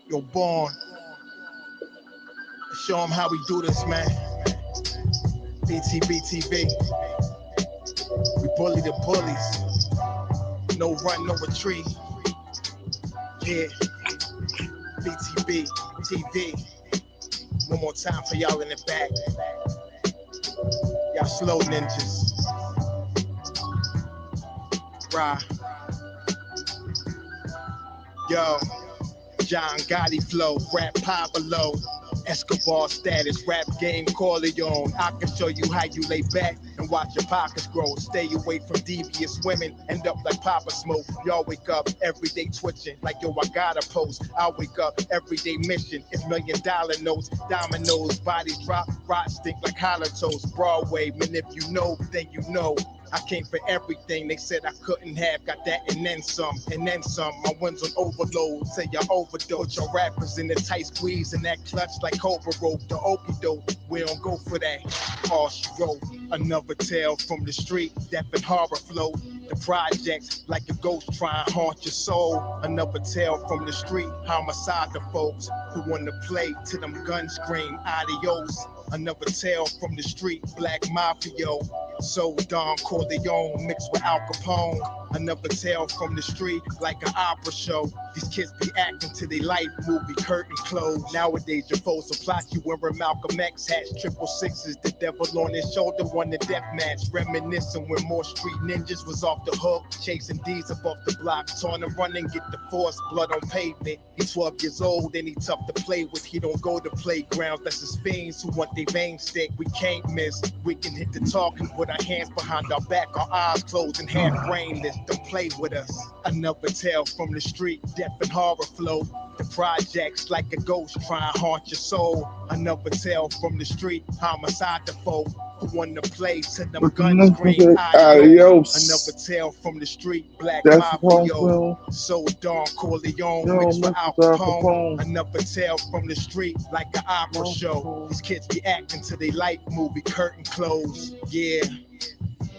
You're born. Show them how we do this, man. Btbtv. We bully the bullies. No run, no retreat. Yeah. Btbtv. One more time for y'all in the back. Y'all slow ninjas. Rah. Yo. John Gotti flow, rap Pablo, Escobar status, rap game Corleone. I can show you how you lay back and watch your pockets grow. Stay away from devious women, end up like Papa Smoke. Y'all wake up every day twitching, like yo, I gotta post. I wake up every day mission, it's $1 million notes, dominoes, bodies drop, rot stink like holocaust. Broadway, man, if you know, then you know. I came for everything they said I couldn't have, got that and then some, and then some. My ones on overload, say y'all overdose. Your rappers in the tight squeeze and that clutch like Cobra rope. The okie doke, we don't go for that. All she wrote, another tale from the street, death and horror flow. The projects like a ghost try and haunt your soul. Another tale from the street, homicide the folks who want to play to them guns scream adios. Another tale from the street, black mafia. So Don Corleone mixed with Al Capone. Another tale from the street, like an opera show. These kids be acting to their life movie, curtain closed. Nowadays your foes will plot you wearing Malcolm X hats, 666, the devil on his shoulder won the death match. Reminiscing when more street ninjas was off the hook, chasing D's above the block, trying to run and get the force, blood on pavement. He's 12 years old and he tough to play with. He don't go to playgrounds, that's his fiends who want their veins stick. We can't miss, we can hit the talking with our hands behind our back, our eyes closed and half brainless. Don't play with us. Another tale from the street, death and horror flow. The projects like a ghost try and haunt your soul. Another tale from the street, homicide the foe who want to play to them guns scream adios. Another tale from the street, black mafia. So Don Corleone mixed with Al Capone. Another tale from the street, like an opera show. These kids be acting to their life movie, curtain closed. Yeah.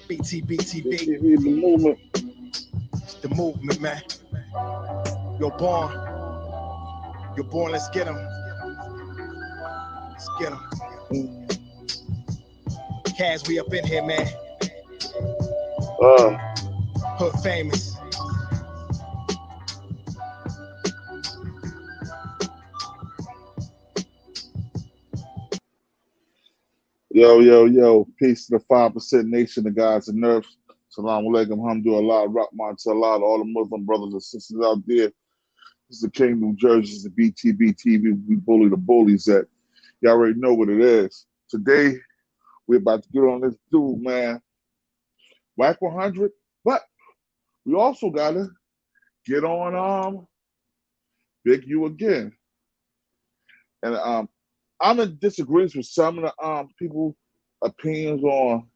Btbtv. The movement. The movement, man. You're born. You're born, let's get 'em. Let's get 'em. Kaz, we up in here, man. Hood famous. Yo. Peace to the 5% nation, the guys and nerfs. Salam alaikum, hamdulillah, rahman to Allah, all the Muslim brothers and sisters out there. This is the King, New Jersey. This is the Btbtv. We bully the bullies at. Y'all already know what it is. Today, we're about to get on this dude, man. Wack 100, but we also got to get on Big U again. And I'm in disagreement with some of the people opinions on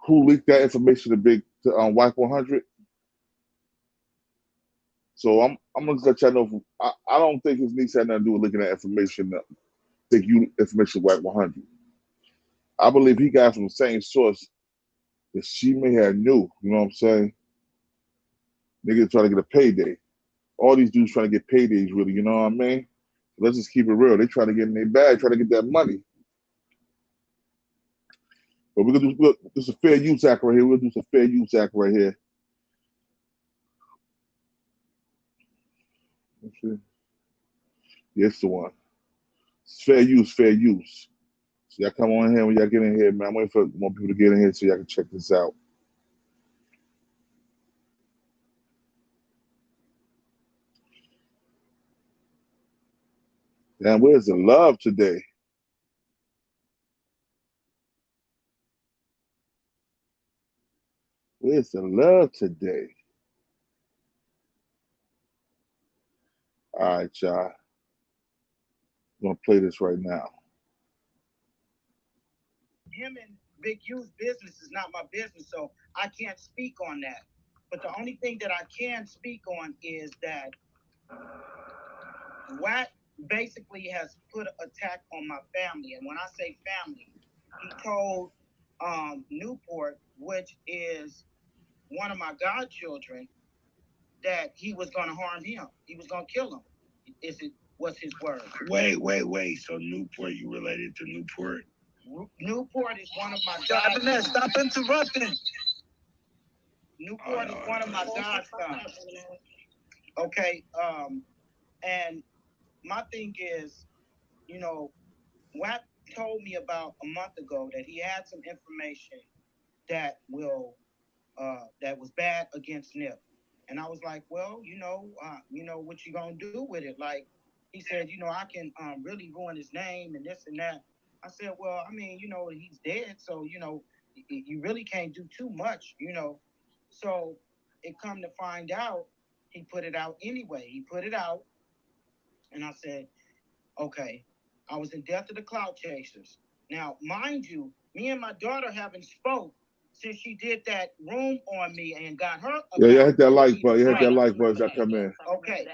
who leaked that information to Wack 100. So I'm gonna let y'all know. I don't think his niece had nothing to do with leaking that information. Big U information Wack 100. I believe he got from the same source that she may have knew. You know what I'm saying? Niggas trying to get a payday. All these dudes trying to get paydays, really. You know what I mean? Let's just keep it real. They trying to get in their bag, trying to get that money. But we're gonna do this a fair use act right here. We'll do some fair use act right here. Let's see. Yes, the one. It's fair use, fair use. So y'all come on here when y'all get in here, man. I'm waiting for more people to get in here so y'all can check this out. Damn, where's the love today? Where's the love today? All right, y'all. I'm going to play this right now. Him and Big U's business is not my business, so I can't speak on that. But the only thing that I can speak on is that Wack basically has put an attack on my family. And when I say family, he told Newport, which is one of my godchildren, that he was going to harm him. He was going to kill him. Is it was his word. Wait. So Newport, you related to Newport? Newport is one of my Stop interrupting. Newport is one of my godsons. Okay, and my thing is, you know, Wack told me about a month ago that he had some information that was bad against Nip. And I was like, well, what you gonna do with it? Like, he said, I can really ruin his name and this and that. I said, well, I mean, he's dead, so you really can't do too much, So it come to find out, he put it out anyway. He put it out, and I said, okay, I was in Death of the Cloud Chasers. Now, mind you, me and my daughter haven't spoke since she did that room on me and got her. Yeah, you hit that like button. You hit that like button as I come in. Okay,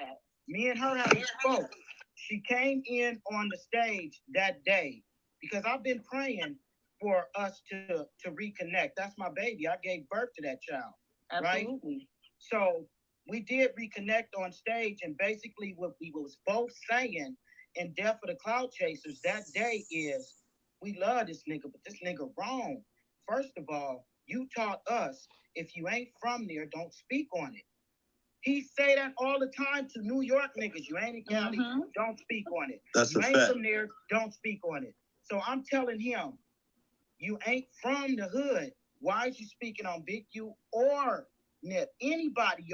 me and her haven't spoke. She came in on the stage that day because I've been praying for us to reconnect. That's my baby. I gave birth to that child. Absolutely. Right? So we did reconnect on stage, and basically what we was both saying in Death of the Cloud Chasers that day is, we love this nigga, but this nigga wrong. First of all, you taught us if you ain't from there, don't speak on it. He say that all the time to New York niggas. You ain't in Cali, don't speak on it. That's you a ain't fact. from there, don't speak on it. So I'm telling him, you ain't from the hood. Why is you speaking on Big U or Nip? Anybody,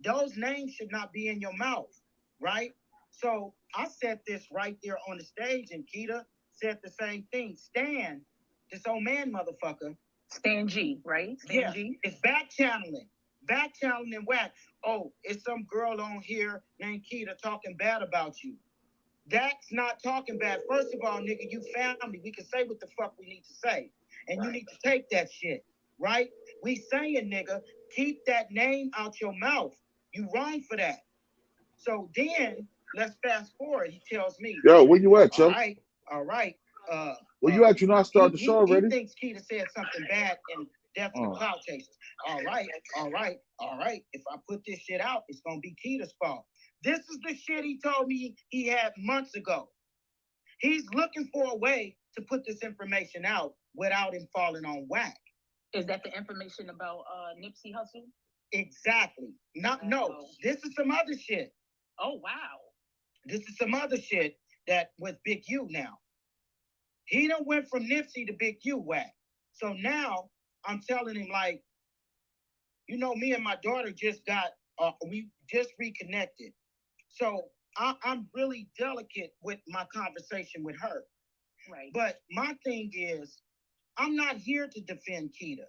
those names should not be in your mouth, right? So I said this right there on the stage, and Keita said the same thing. Stan, this old man motherfucker. Stan G, right? Stan G? It's back channeling Wack. Oh, it's some girl on here named Keita talking bad about you. That's not talking bad. First of all, nigga, you family. We can say what the fuck we need to say. And you need to take that shit, right? We saying, nigga, keep that name out your mouth. You wrong for that. So then, let's fast forward. He tells me, yo, where you at, yo? All right. Where you at? You not start the show already? He thinks Keita said something bad in Death of the Cloud Chasers. All right. If I put this shit out, it's going to be Keita's fault. This is the shit he told me he had months ago. He's looking for a way to put this information out without him falling on Wack. Is that the information about Nipsey Hussle? Exactly. No, this is some other shit. Oh, wow. This is some other shit that with Big U now. He done went from Nipsey to Big U, Wack. So now I'm telling him, like, me and my daughter just we just reconnected. So I'm really delicate with my conversation with her. Right. But my thing is, I'm not here to defend Keita,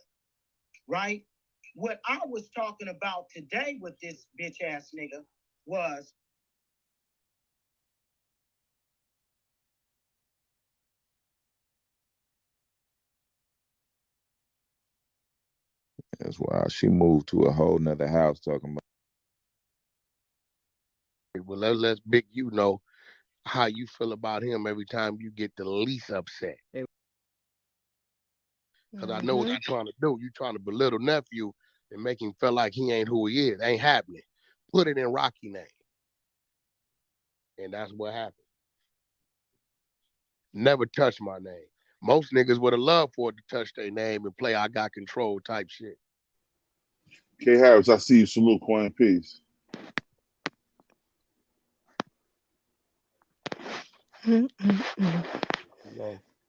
right? What I was talking about today with this bitch ass nigga was, That's why she moved to a whole nother house talking about. Well, let's Big U know how you feel about him every time you get the least upset. Because I know what you're trying to do. You're trying to belittle nephew and make him feel like he ain't who he is. Ain't happening. Put it in Rocky name. And that's what happened. Never touch my name. Most niggas would have loved for it to touch their name and play I got control type shit. K Harris, I see you. Salute, Queen. Peace.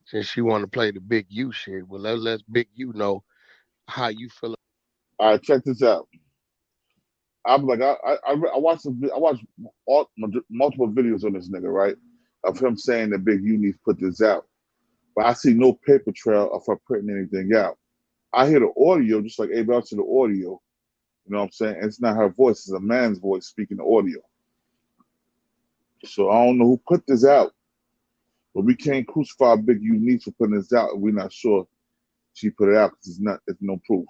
Since she want to play the Big U shit, well, let's Big U know how you feel. All right, check this out. I'm like, I watched multiple videos on this nigga, right? Of him saying that Big U needs to put this out. But I see no paper trail of her putting anything out. I hear the audio just like everybody else hear the audio. You know what I'm saying? It's not her voice, it's a man's voice speaking the audio. So I don't know who put this out. But we can't crucify Big U needs for putting this out, and we're not sure she put it out because it's no proof.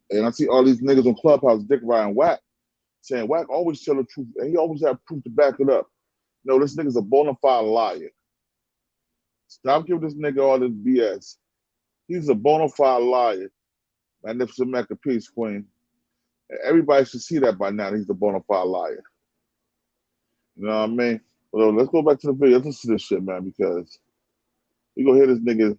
And I see all these niggas on Clubhouse dick riding Wack, saying Wack always tell the truth, and he always have proof to back it up. No, this nigga's a bona fide liar. Stop giving this nigga all this BS. He's a bona fide liar. Magnificent Mecca, peace, Queen. And everybody should see that by now. He's a bona fide liar. You know what I mean? Well, let's go back to the video. Let's listen to this shit, man, because you gonna hear this nigga.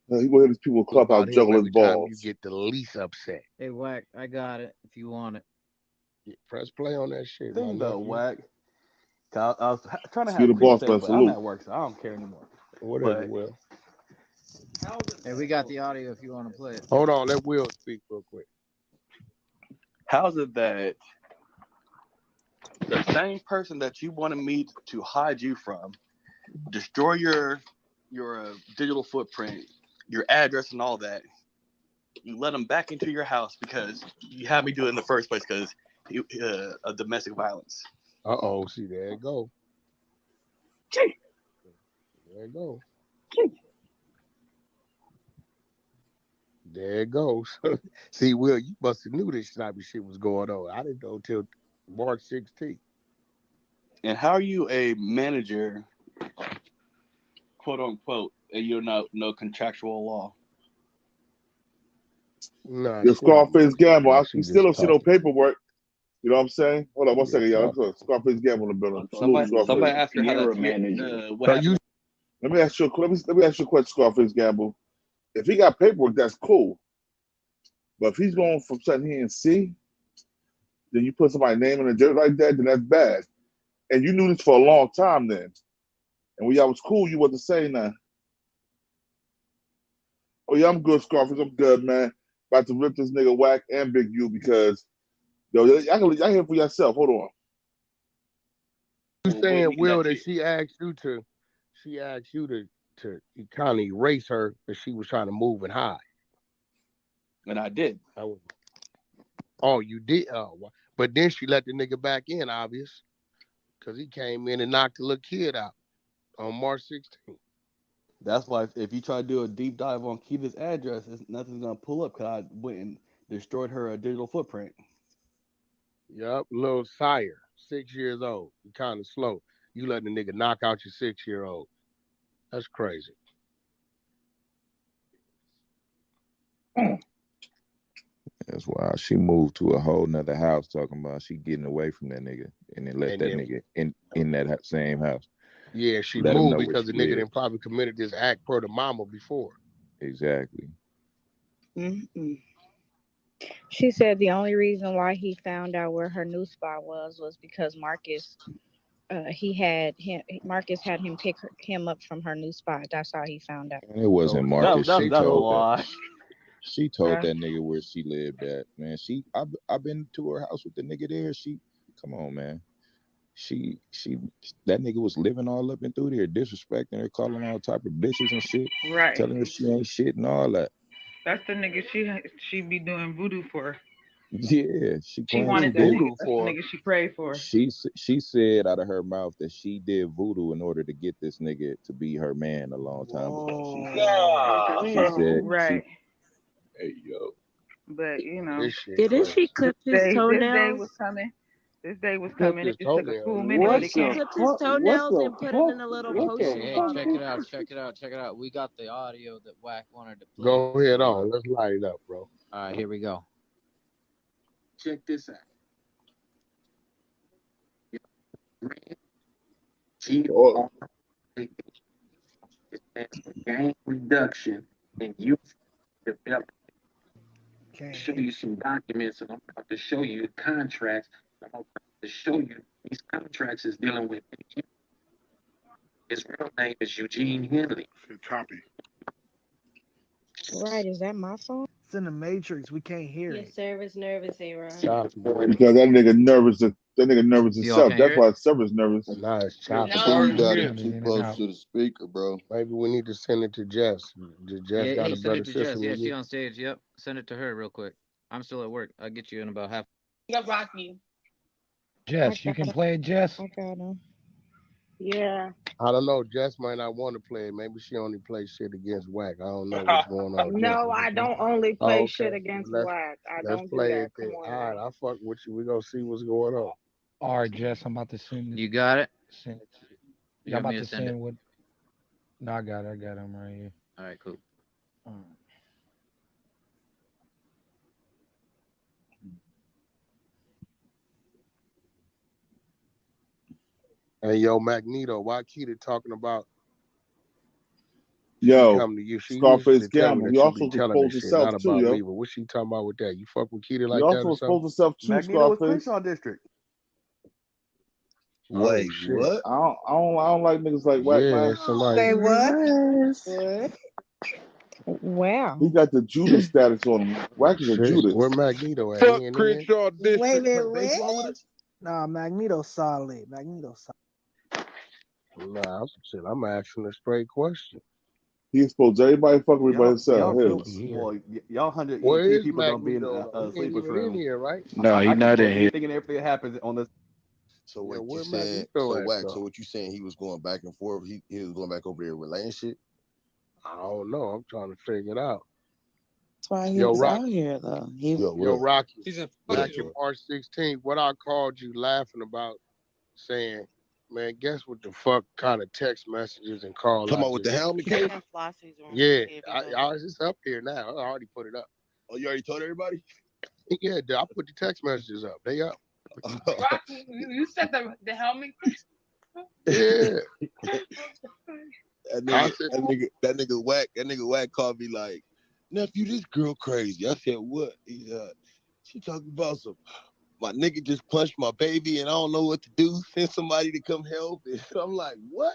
You gonna hear these people in Clubhouse About him juggle his every time you balls. get the least upset. Hey, Wack, I got it if you want it. Yeah, press play on that shit, my Thing though, nephew. Wack. I was trying to You have the creep boss, say, man. but I'm Salute. at work, so I don't care anymore. Whatever, But Will. Hey, we got the audio if you want to play it. Hold on, let Will speak real quick. how's it that the same person that you wanted me to hide you from, destroy your digital footprint, your address, and all that, you let him back into your house because you had me do it in the first place because of domestic violence. See, there it go. There it go. There it goes. See, Will, you must have knew this type of shit was going on. I didn't know until March 16th. And how are you a manager, quote unquote, and you're not no contractual law? Nah, Your Scarface Gamble. We still don't see no talking. paperwork. You know what I'm saying? Hold on one second, y'all. talking. Scarface Gamble in the building. Somebody asked her how You're a to manager. what happened. Let me ask you a question, Scarface Gamble. If he got paperwork, that's cool. But if he's going from something he didn't see, then you put somebody's name in the dirt like that, then that's bad. And you knew this for a long time then. And when y'all was cool, you wasn't saying nothing. Oh yeah, I'm good, Scarface. I'm good, man. About to rip this nigga Wack and Big U because y'all hear for yourself. Hold on. You saying, Will, that she asked you to kind of erase her because she was trying to move and hide. And I did. Oh, you did? Oh, but then she let the nigga back in, obvious, because he came in and knocked the little kid out on March 16th. That's why if you try to do a deep dive on Keita's address, nothing's gonna pull up because I went and destroyed her digital footprint. Yup, little Sire, 6 years old. You kind of slow. You letting the nigga knock out your 6-year-old. That's crazy. That's why she moved to a whole nother house talking about she getting away from that nigga and then let that nigga in that same house. Yeah, she Let him moved know because the where she nigga lives. didn't probably committed this act per the mama before. Exactly. She said the only reason why he found out where her new spot was because Marcus had him pick him up from her new spot. That's how he found out. And it wasn't Marcus. That's a lie. She told that nigga where she lived at, man. I've been to her house with the nigga there. Come on, man. That nigga was living all up and through there, disrespecting her, calling all type of bitches and shit, Right. telling her she ain't shit and all that. That's the nigga she be doing voodoo for. Yeah, she wanted that nigga. That's the nigga she prayed for. She said out of her mouth that she did voodoo in order to get this nigga to be her man a long time ago. She said, right. Hey yo. But you know, Didn't she clip his toenails? This day was coming. This day was coming. It just took a cool minute, but it She came. clipped his toenails and put it in a little potion Hey, bottle. check it out. We got the audio that Wack wanted to play. Go ahead on. Let's light it up, bro. All right, here we go. Check this out. Gang reduction and youth development. Show you some documents, and I'm about to show you contracts. I'm about to show you these contracts is dealing with. His real name is Eugene Henley. Copy. Right, is that my phone? It's in the Matrix. We can't hear Your it. server's nervous, A-Rod. Because that nigga nervous. That nigga nervous himself. That's why the server's nervous. Nah, it's choppy. No, you got it too close to the speaker, bro. Maybe we need to send it to Jess. Jess got a better system. Yeah, she on stage. Yep. Send it to her real quick. I'm still at work. I'll get you in about half. You're Rocky. Jess, you can play it, Jess. I got him. Yeah. I don't know. Jess might not want to play it. Maybe she only plays shit against Wack. I don't know what's going on. No, I don't only play shit Okay. against Let's- Wack. I Let's don't do play that. it then. Come on. All right, I fuck with you. We gonna see what's going on. All right, Jess, I'm about to send it. You got it? Send it to you. You I'm want about me to to send it? send what? No, I got it. I'm right here. All right, cool. Hey, yo, Magneto, why Keita talking about Yo, come to you? She Scarface used to tell me Gamble. that He you also be telling this exposed shit, himself not too, about yo. me, but what she talking about with that? You fuck with Keita He like that also or something? exposed himself too, Magneto was Scarface. Crenshaw District. Wait, what? I don't like niggas like Wack, man. Somebody. Say What? what? Wow. He got the Judas status on him. Wack is a Shit. Judas. Where Magneto at? Fuck He in there? Crenshaw Wait a District. minute, Play baseball with what? us? Nah, Magneto solid. Magneto solid. Nah, shit, I'm asking a straight question. He exposed everybody fucking with by Y'all, himself. y'all, His. well, y'all 100 Where ET is people don't be in Magneto though? He ain't sleepers even in room. here, right? No, he I can not quote in here. anything and everything that happens on this. So Yeah, what you where saying? Magneto So at Wack. though? So what you saying? He was going back and forth. He was going back over there relaying shit. I don't know. I'm trying to figure it out. That's why he Yo, was Rocky. out here though. Yo, Rocky. He's in Back in March 16th, what I called you laughing about, saying, man, guess what the fuck kind of text messages and calls Talking I about with the just helmet case? Yeah, it's up here now. I already put it up. Oh, you already told everybody? Yeah, I put the text messages up. They up. Rocky, you said the helmet. Yeah. That nigga Wack called me like, nephew, this girl crazy. I said, what? She talking about my nigga just punched my baby and I don't know what to do. Send somebody to come help. And I'm like, what?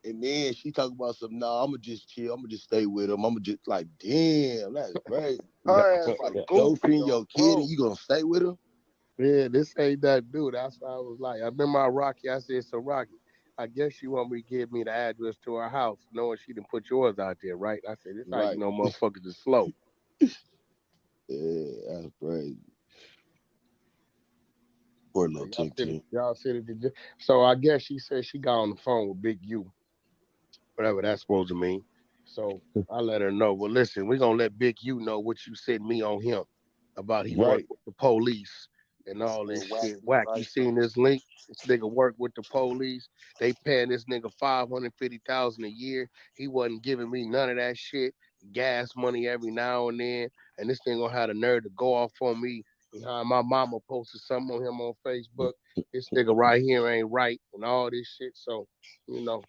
And then she talking about I'm gonna just chill. I'm gonna just stay with him. I'm gonna just like, damn, that's great. Her ass like goofy, your kid, and you gonna stay with him? Yeah, this ain't that dude. That's why I was like, I remember Rocky. I said, so Rocky, I guess you want me to give me the address to her house, knowing she didn't put yours out there, right? I said, this how you know motherfuckers is slow. Yeah, that's crazy. Poor little Tink. Y'all said it. So I guess she said she got on the phone with Big U, whatever that's supposed to mean. So I let her know. Well, listen, we're gonna let Big U know what you sent me on him about he worked with the police and all this shit. Wack, you seen this link? This nigga worked with the police. They paying this nigga $550,000 a year. He wasn't giving me none of that shit. Gas money every now and then. And this thing gonna have the nerve to go off on me behind my mama posted something on him on Facebook. This nigga right here ain't right and all this shit. So, you know,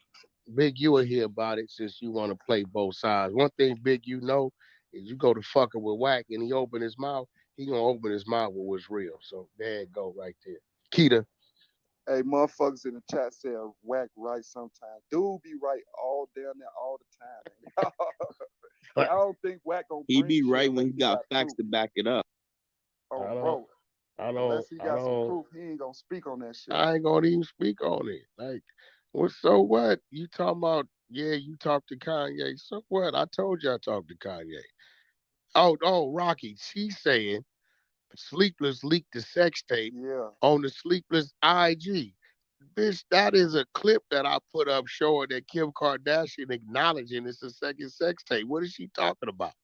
Big U will hear about it since you want to play both sides. One thing Big U know is you go to fucking with Wack and he open his mouth, he gonna open his mouth with what's real. So there it go right there. Keita. Hey, motherfuckers in the chat say Wack right sometimes. Dude be right all down there all the time. I don't think Wack gonna He bring be shit right when unless he got facts proof. to back it up. Oh, bro. Unless he got some proof, he ain't gonna speak on that shit. I ain't gonna even speak on it. Like, so what? You talking about, yeah, you talked to Kanye. So what? I told you I talked to Kanye. Oh, Rocky, she's saying Sleepless leaked the sex tape on the Sleepless IG. Bitch, that is a clip that I put up showing that Kim Kardashian acknowledging it's a second sex tape. What is she talking about?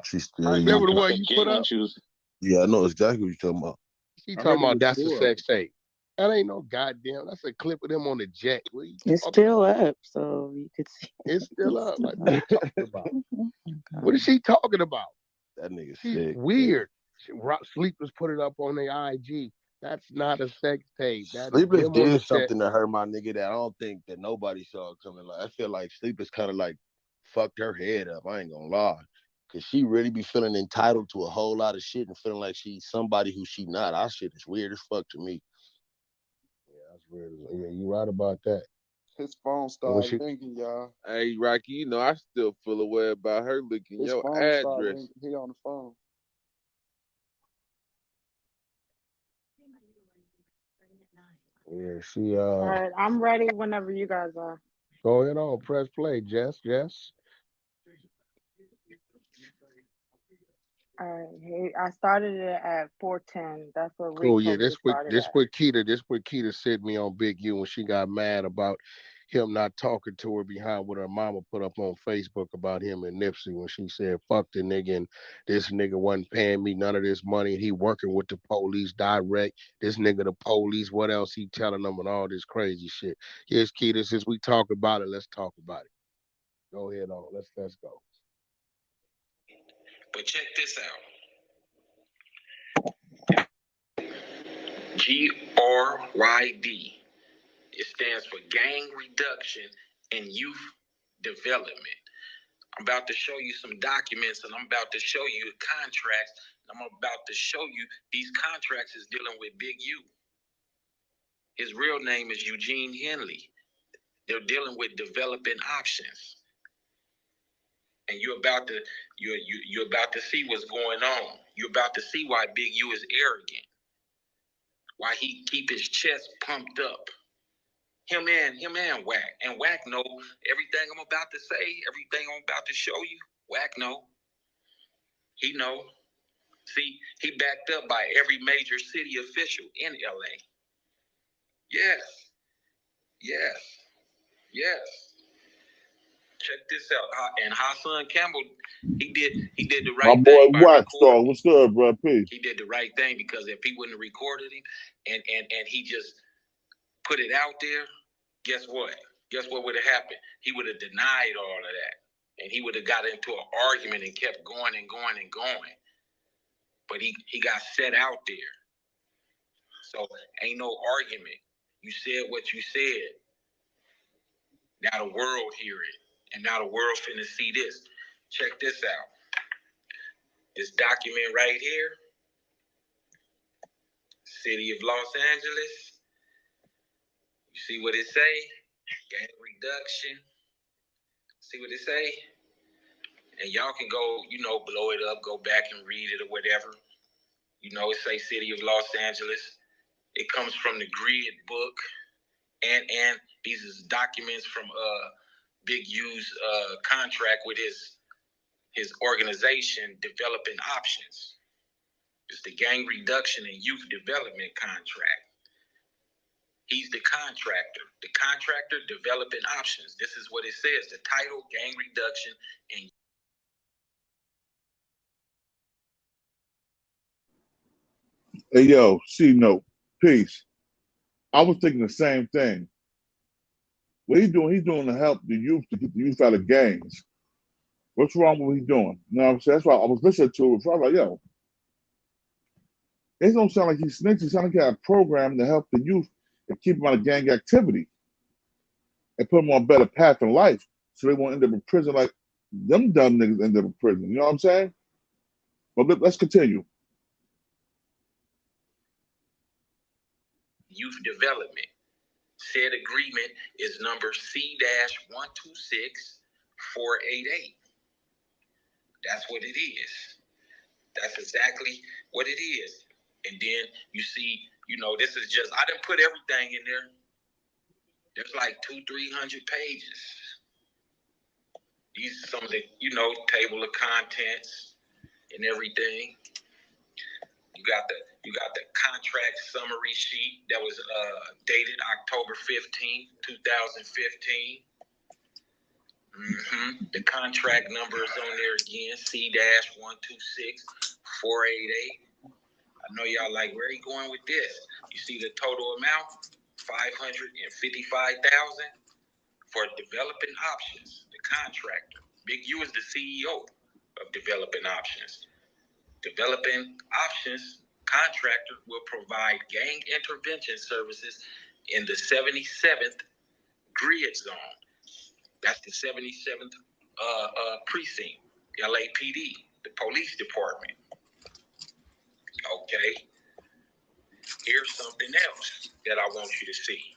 She's still. Remember the one you put up? Yeah, I know exactly what you're talking about. She talking about that's a sex tape. That ain't no goddamn. That's a clip of them on the jet. It's still up, so you could see. It's still up. Like, what are you talking about? What is she talking about? That nigga's sick. Weird. Sleepless put it up on their IG. That's not a sex tape. That Sleepless did something to her, my nigga, that I don't think that nobody saw coming. Like, I feel like Sleepless kind of like fucked her head up. I ain't gonna lie. Cause she really be feeling entitled to a whole lot of shit and feeling like she's somebody who she not. Our shit is weird as fuck to me. Yeah, that's weird. Yeah, you right about that. His phone started ringing, y'all. Hey, Rocky, you know I still feel a way about her licking His your phone address. started ringing. He on the phone. Yeah, she All right, I'm ready whenever you guys are. Go ahead on, press play, Jess. All right, I started it at 4:10. That's what Rick Cool, yeah. told me to start it at. This what Keita said me on Big U when she got mad about him not talking to her behind what her mama put up on Facebook about him and Nipsey when she said, fuck the nigga and this nigga wasn't paying me none of this money. He working with the police direct. This nigga the police, what else he telling them and all this crazy shit. Yes, Keita, since we talk about it, let's talk about it. Go ahead on. Let's go. But check this out. GRYD It stands for Gang Reduction and Youth Development. I'm about to show you some documents, and I'm about to show you contracts. I'm about to show you these contracts is dealing with Big U. His real name is Eugene Henley. They're dealing with developing options, and you're about to see what's going on. You're about to see why Big U is arrogant, why he keep his chest pumped up. Him and Wack. And Wack know everything I'm about to say, everything I'm about to show you. Wack know. He know. See, he backed up by every major city official in LA. Yes. Yes. Yes. Check this out. And Hassan Campbell, he did the right My thing boy by Wack recording. What's good, bro? Peace. He did the right thing, because if he wouldn't have recorded him and he just put it out there, guess what? Guess what would have happened? He would have denied all of that. And he would have got into an argument and kept going and going and going. But he got set out there. So ain't no argument. You said what you said. Now the world hear it. And now the world finna see this. Check this out. This document right here. City of Los Angeles. You see what it say? Gang reduction. See what it say? And y'all can go, blow it up, go back and read it or whatever. It say City of Los Angeles. It comes from the Grid book. And these is documents from Big U's contract with his organization, Developing Options. It's the Gang Reduction and Youth Development Contract. He's the contractor. The contractor, Developing Options. This is what it says. The title, Gang Reduction and Hey, yo, C-Note, peace. I was thinking the same thing. What he's doing to help the youth, to get the youth out of gangs. What's wrong with what he's doing? You know what I'm saying? That's why I was listening to it. So I was like, yo, it don't sound like he's snitching. It sounds like he got a program to help the youth and keep them out of gang activity and put them on a better path in life so they won't end up in prison like them dumb niggas end up in prison. You know what I'm saying? But let's continue. Youth Development. Said agreement is number C-126488. That's what it is. That's exactly what it is. And then you see, this is just, I didn't put everything in there. There's like 200-300 pages. These are some of the, table of contents and everything. You got the contract summary sheet that was dated October 15th, 2015. The contract number is on there again, C-126488. I know y'all like, where are you going with this? You see the total amount, $555,000 for Developing Options, the contractor. Big U is the CEO of Developing Options. Developing Options contractor will provide gang intervention services in the 77th grid zone. That's the 77th precinct, LAPD, the police department. Okay. Here's something else that I want you to see.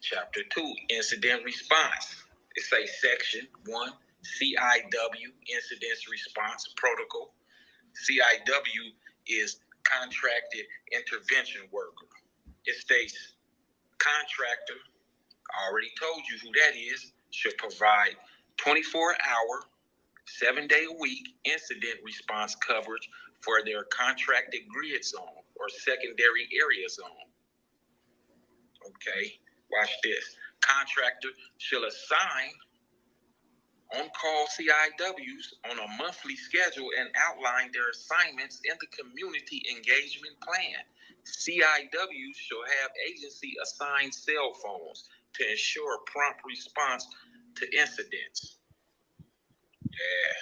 Chapter 2, Incident Response. It says Section 1, CIW, Incident Response Protocol. CIW is Contracted Intervention Worker. It states contractor, I already told you who that is, should provide 24-hour, 7-day-a-week incident response coverage for their contracted grid zone or secondary area zone. Okay, watch this. Contractor shall assign on-call CIWs on a monthly schedule and outline their assignments in the community engagement plan. CIWs shall have agency-assigned cell phones to ensure prompt response to incidents. Yeah.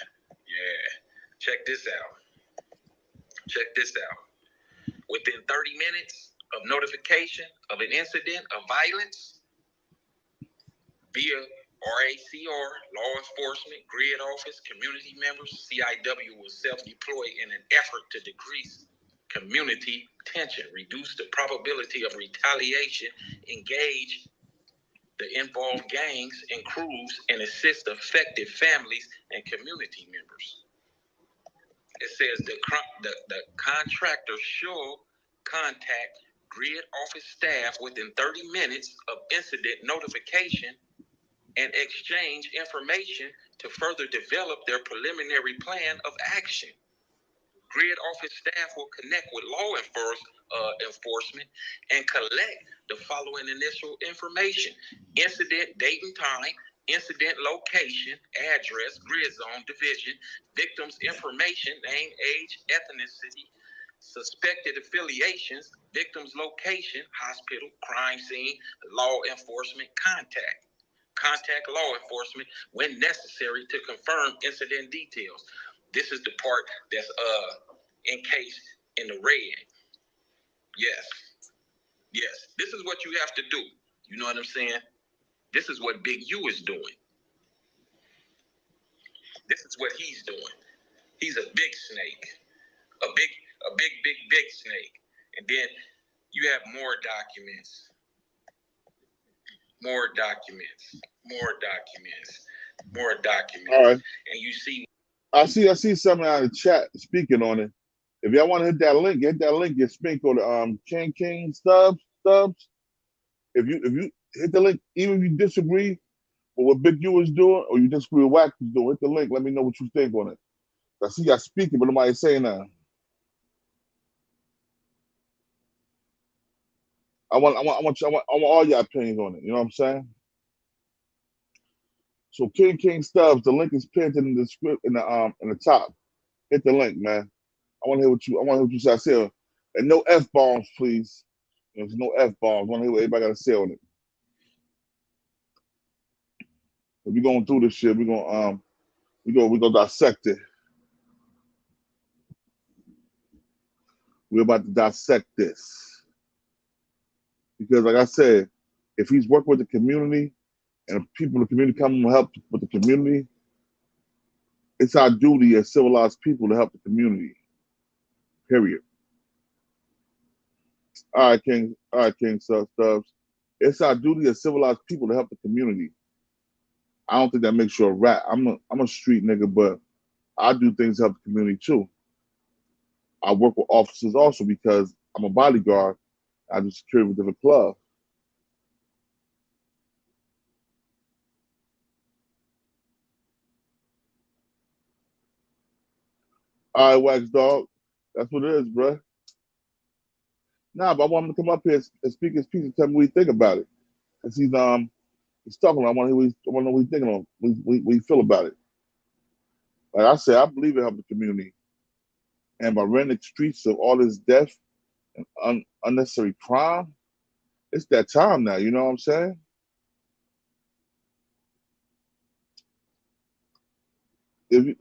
Check this out. Within 30 minutes of notification of an incident of violence via RACR, law enforcement, grid office, community members, CIW will self-deploy in an effort to decrease community tension, reduce the probability of retaliation, engage the involved gangs and crews, and assist affected families and community members. It says the contractor should contact grid office staff within 30 minutes of incident notification and exchange information to further develop their preliminary plan of action. Grid office staff will connect with law enforcement and collect the following initial information: incident date and time, incident location, address, grid zone, division, victim's information, name, age, ethnicity, suspected affiliations, victim's location, hospital, crime scene, law enforcement contact. Contact law enforcement when necessary to confirm incident details. This is the part that's encased in the red. Yes. This is what you have to do. You know what I'm saying? This is what Big U is doing. This is what he's doing. He's a big snake. A big snake. And then you have more documents. All right. And you see, I see something out of the chat speaking on it. If y'all want to hit that link, get Spink on the King Stubbs. If you hit the link, even if you disagree with what Big U is doing or you disagree with Wack is doing, hit the link. Let me know what you think on it. I see y'all speaking, but nobody's saying that. I want all your opinions on it. You know what I'm saying? So King Stubbs, the link is pinned in the script in the top. Hit the link, man. I want to hear what you say. I said, and no F bombs, please. There's no F bombs. I want to hear what everybody got to say on it. If we're going through this shit, we're gonna dissect it. We're about to dissect this because, like I said, if he's working with the community and people in the community come and help with the community, it's our duty as civilized people to help the community. Period. All right, King Stubbs. It's our duty as civilized people to help the community. I don't think that makes you a rat. I'm a street nigga, but I do things to help the community too. I work with officers also because I'm a bodyguard. I do security within the club. All right, Wax Dog. That's what it is, bro. Nah, but I want him to come up here and speak his piece and tell me what he think about it. Cause he's talking about. I want to know what he's thinking on. What he feel about it. Like I said, I believe in helping the community. And by running the streets of all this death and unnecessary crime, it's that time now. You know what I'm saying?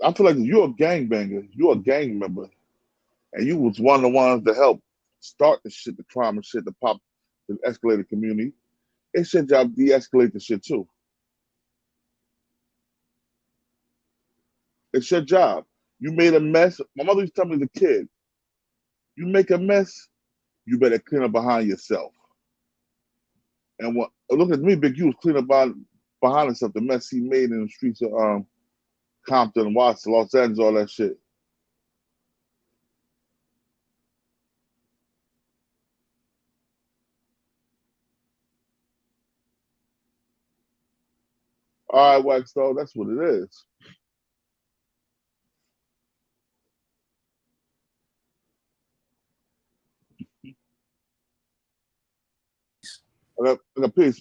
I feel like if you're a gangbanger, you're a gang member, and you was one of the ones to help start the shit, the crime and shit, to escalate the community. It's your job to de-escalate the shit too. It's your job. You made a mess. My mother used to tell me as a kid, you make a mess, you better clean up behind yourself. And look at me, Big U was cleaning up behind himself, the mess he made in the streets of Compton, Watson, Los Angeles, all that shit. All right, Wax Dog, that's what it is.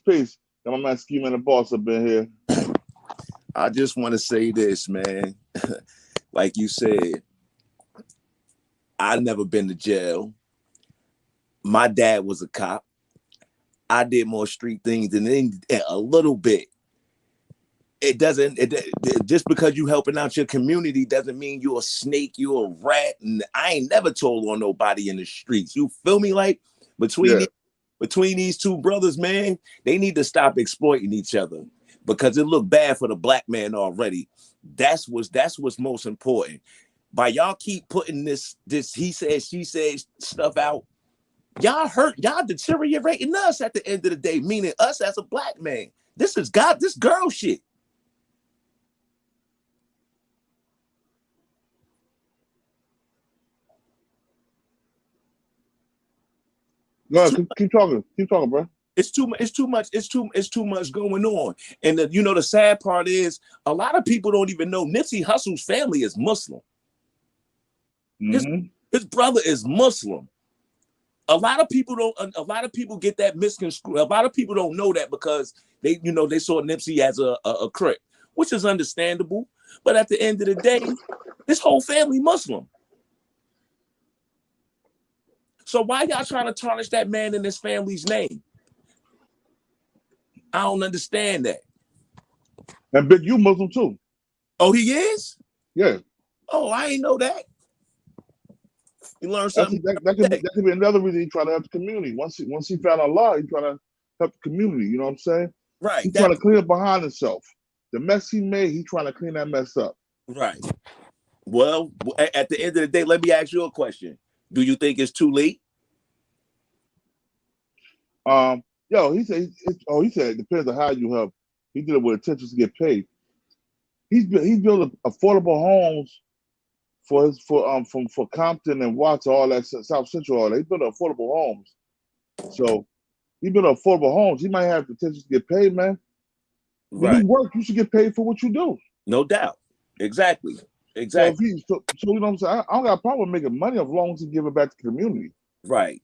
Peace. Got my man Scheme and the Boss up in here. I just want to say this, man. Like you said, I've never been to jail. My dad was a cop. I did more street things than a little bit. Just because you helping out your community doesn't mean you're a snake, you're a rat. And I ain't never told on nobody in the streets. You feel me? Like, between these two brothers, man, they need to stop exploiting each other because it looked bad for the black man already. That's what's most important. By y'all keep putting this he said, she said stuff out, y'all deteriorating us at the end of the day, meaning us as a black man. This girl shit. No, keep talking, bro. It's too much going on. And the sad part is a lot of people don't even know Nipsey Hussle's family is Muslim. His brother is Muslim. A lot of people get that misconstrued. A lot of people don't know that because they saw Nipsey as a Crip, which is understandable. But at the end of the day, his whole family Muslim. So why y'all trying to tarnish that man and his family's name? I don't understand that. And Big U Muslim too. Oh, he is? Yeah. Oh, I ain't know that. You learn something. That could be another reason he trying to help the community. Once he found Allah, he trying to help the community. You know what I'm saying? Right. He's trying to clean up behind himself. The mess he made, he trying to clean that mess up. Right. Well, at the end of the day, let me ask you a question. Do you think it's too late? He said it depends on how you help. He did it with intentions to get paid. He's built affordable homes for Compton and Watts, all that South Central, all that. He built affordable homes. So he built affordable homes. He might have potential to get paid, man. When you work, you should get paid for what you do. No doubt. Exactly. So you know what I'm saying? I don't got a problem making money as long as he give it back to the community. Right.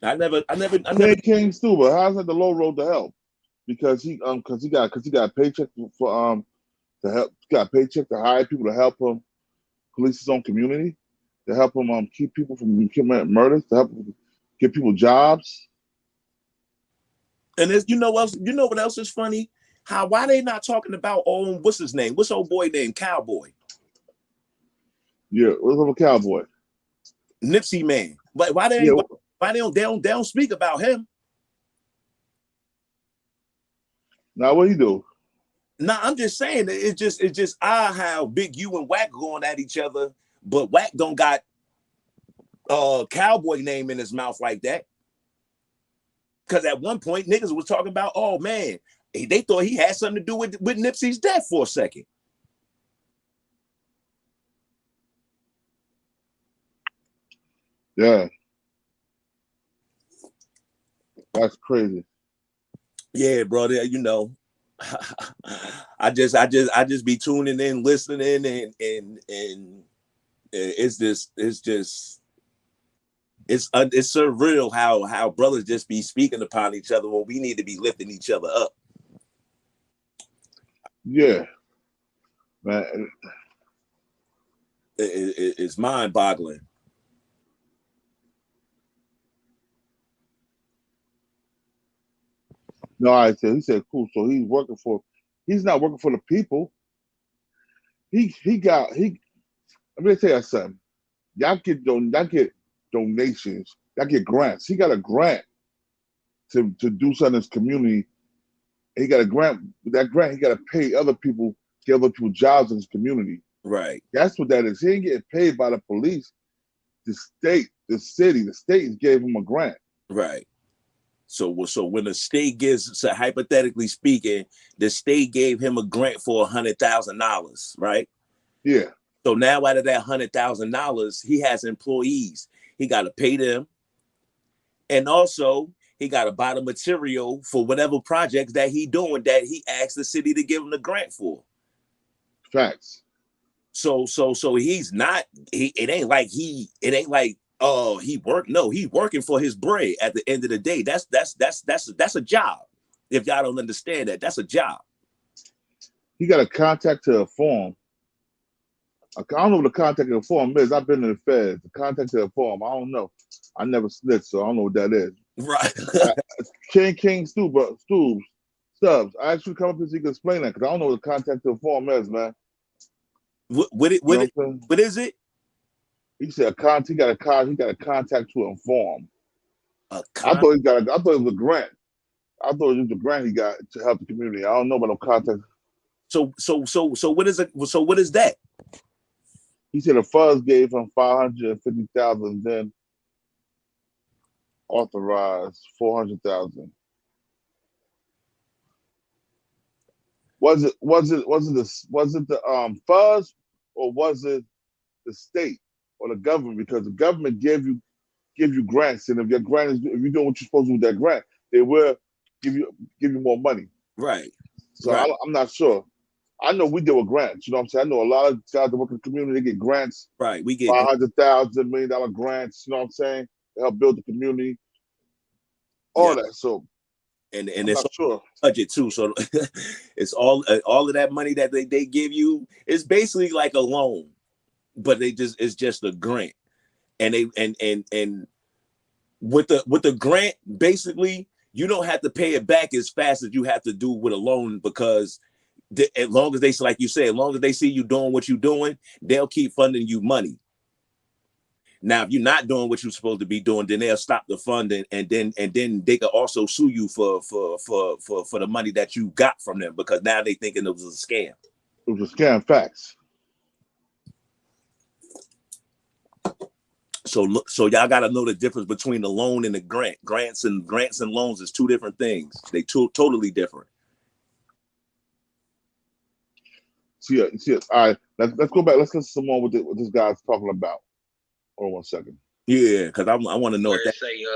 I never King's too, but how's that the low road to help? Because he got a paycheck for to help, got a paycheck to hire people to help him police his own community, to help him keep people from committing murders, to help give people jobs. And you know what else is funny? Why they not talking about what's his name? What's old boy named Cowboy? Yeah, what's up, Cowboy? Nipsey man. But why they don't speak about him? Now what he do? Nah, I'm just saying it's just odd how Big U and Wack going at each other, but Wack don't got Cowboy name in his mouth like that. Because at one point niggas was talking about, oh man, they thought he had something to do with Nipsey's death for a second. Yeah. That's crazy. Yeah, brother, I just be tuning in, listening, and it's surreal how brothers just be speaking upon each other when we need to be lifting each other up. Yeah, man, it's mind-boggling. No, he said cool. So he's not working for the people. Let me tell you something. Y'all get donations, y'all get grants. He got a grant to do something in his community. He got a grant. With that grant, he got to pay other people, get other people jobs in his community. Right. That's what that is. He ain't getting paid by the police. The state gave him a grant. Right. So when the state gives, so hypothetically speaking, the state gave him a grant for $100,000, right? Yeah. So now out of that $100,000, he has employees. He got to pay them, and also he got to buy the material for whatever projects that he doing that he asked the city to give him the grant for. Facts. So he's not. It ain't like he worked. No, he working for his bread. At the end of the day, that's a job. If y'all don't understand that, that's a job. He got a contact to a form. I don't know what the contact to the form is. I've been in the feds. The contact to the form, I don't know. I never snitched, so I don't know what that is. Right. King Stubbs. I actually come up here so you can explain that because I don't know what the contact to the form is, man. What is it? He said he got a contact to inform. I thought it was a grant. I thought it was a grant he got to help the community. I don't know about no contact. So what is it? So what is that? He said the funds gave him $550,000, then authorized $400,000. Was it the funds, or was it the state or the government? Because the government give you grants, and if your grant is, if you're doing what you're supposed to do with that grant, they will give you more money. Right. So right. I'm not sure. I know we deal with grants. You know what I'm saying? I know a lot of guys that work in the community, they get grants. Right. We get $500,000, $1 million grants. You know what I'm saying? To help build the community. All that. So, and I'm it's not sure. Budget too. So it's all of that money that they give you is basically like a loan, but it's just a grant. And they and with the grant, basically you don't have to pay it back as fast as you have to do with a loan, because as long as they, like you said, as long as they see you doing what you're doing, they'll keep funding you money. Now, if you're not doing what you're supposed to be doing, then they'll stop the funding, and then they can also sue you for the money that you got from them, because now they thinking it was a scam. It was a scam, facts. So y'all got to know the difference between the loan and the grant. Grants and loans is two different things. They totally different. See it. All right, let's go back. Let's listen to some more what this guy's talking about. Hold on 1 second. Yeah, because I want to know where it say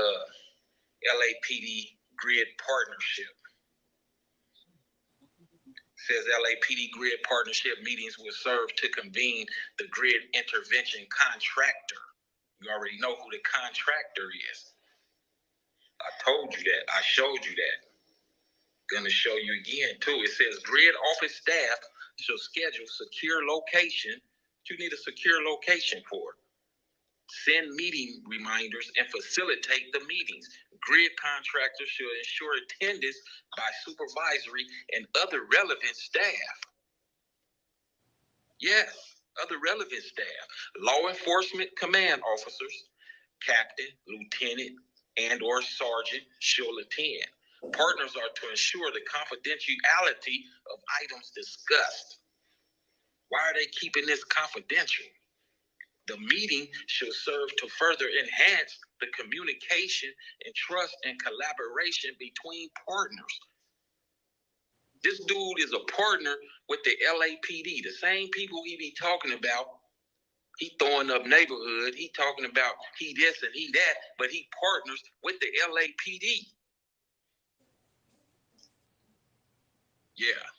LAPD grid partnership. It says LAPD grid partnership meetings will serve to convene the grid intervention contractor. You already know who the contractor is. I told you that. I showed you that. Gonna show you again too. It says grid office staff shall schedule secure location. You need a secure location for it. Send meeting reminders and facilitate the meetings. Grid contractors should ensure attendance by supervisory and other relevant staff. Yes, other relevant staff. Law enforcement command officers, captain, lieutenant, and/or sergeant shall attend. Partners are to ensure the confidentiality of items discussed. Why are they keeping this confidential? The meeting should serve to further enhance the communication and trust and collaboration between partners. This dude is a partner with the LAPD, the same people he be talking about. He throwing up neighborhood. He talking about he this and he that, but he partners with the LAPD. Yeah.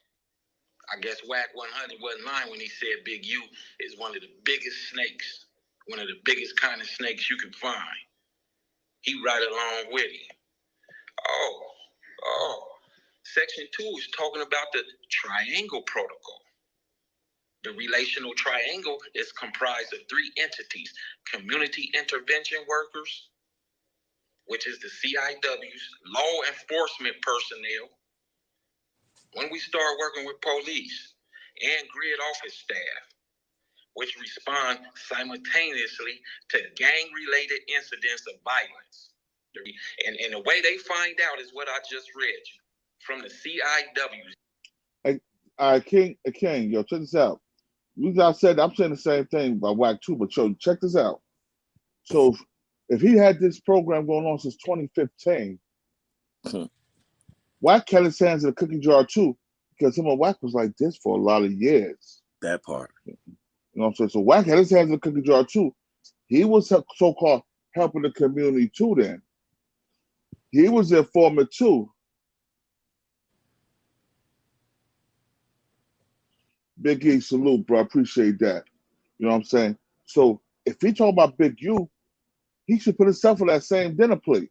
I guess Wack 100 wasn't lying when he said Big U is one of the biggest snakes, one of the biggest kind of snakes you can find. He right along with him. Section 2 is talking about the triangle protocol. The relational triangle is comprised of 3 entities: community intervention workers, which is the CIWs, law enforcement personnel, when we start working with police, and grid office staff, which respond simultaneously to gang-related incidents of violence. And the way they find out is what I just read you from the CIWs. King, yo, check this out. I'm saying the same thing by Wack too, but yo, check this out. So if he had this program going on since 2015, Wack had his hands in the cookie jar too, because him and Wack was like this for a lot of years. That part. You know what I'm saying? So Wack had his hands in the cookie jar too. He was so-called helping the community too then. He was the informant too. Big E, salute, bro. I appreciate that. You know what I'm saying? So if he talking about Big U, he should put himself on that same dinner plate.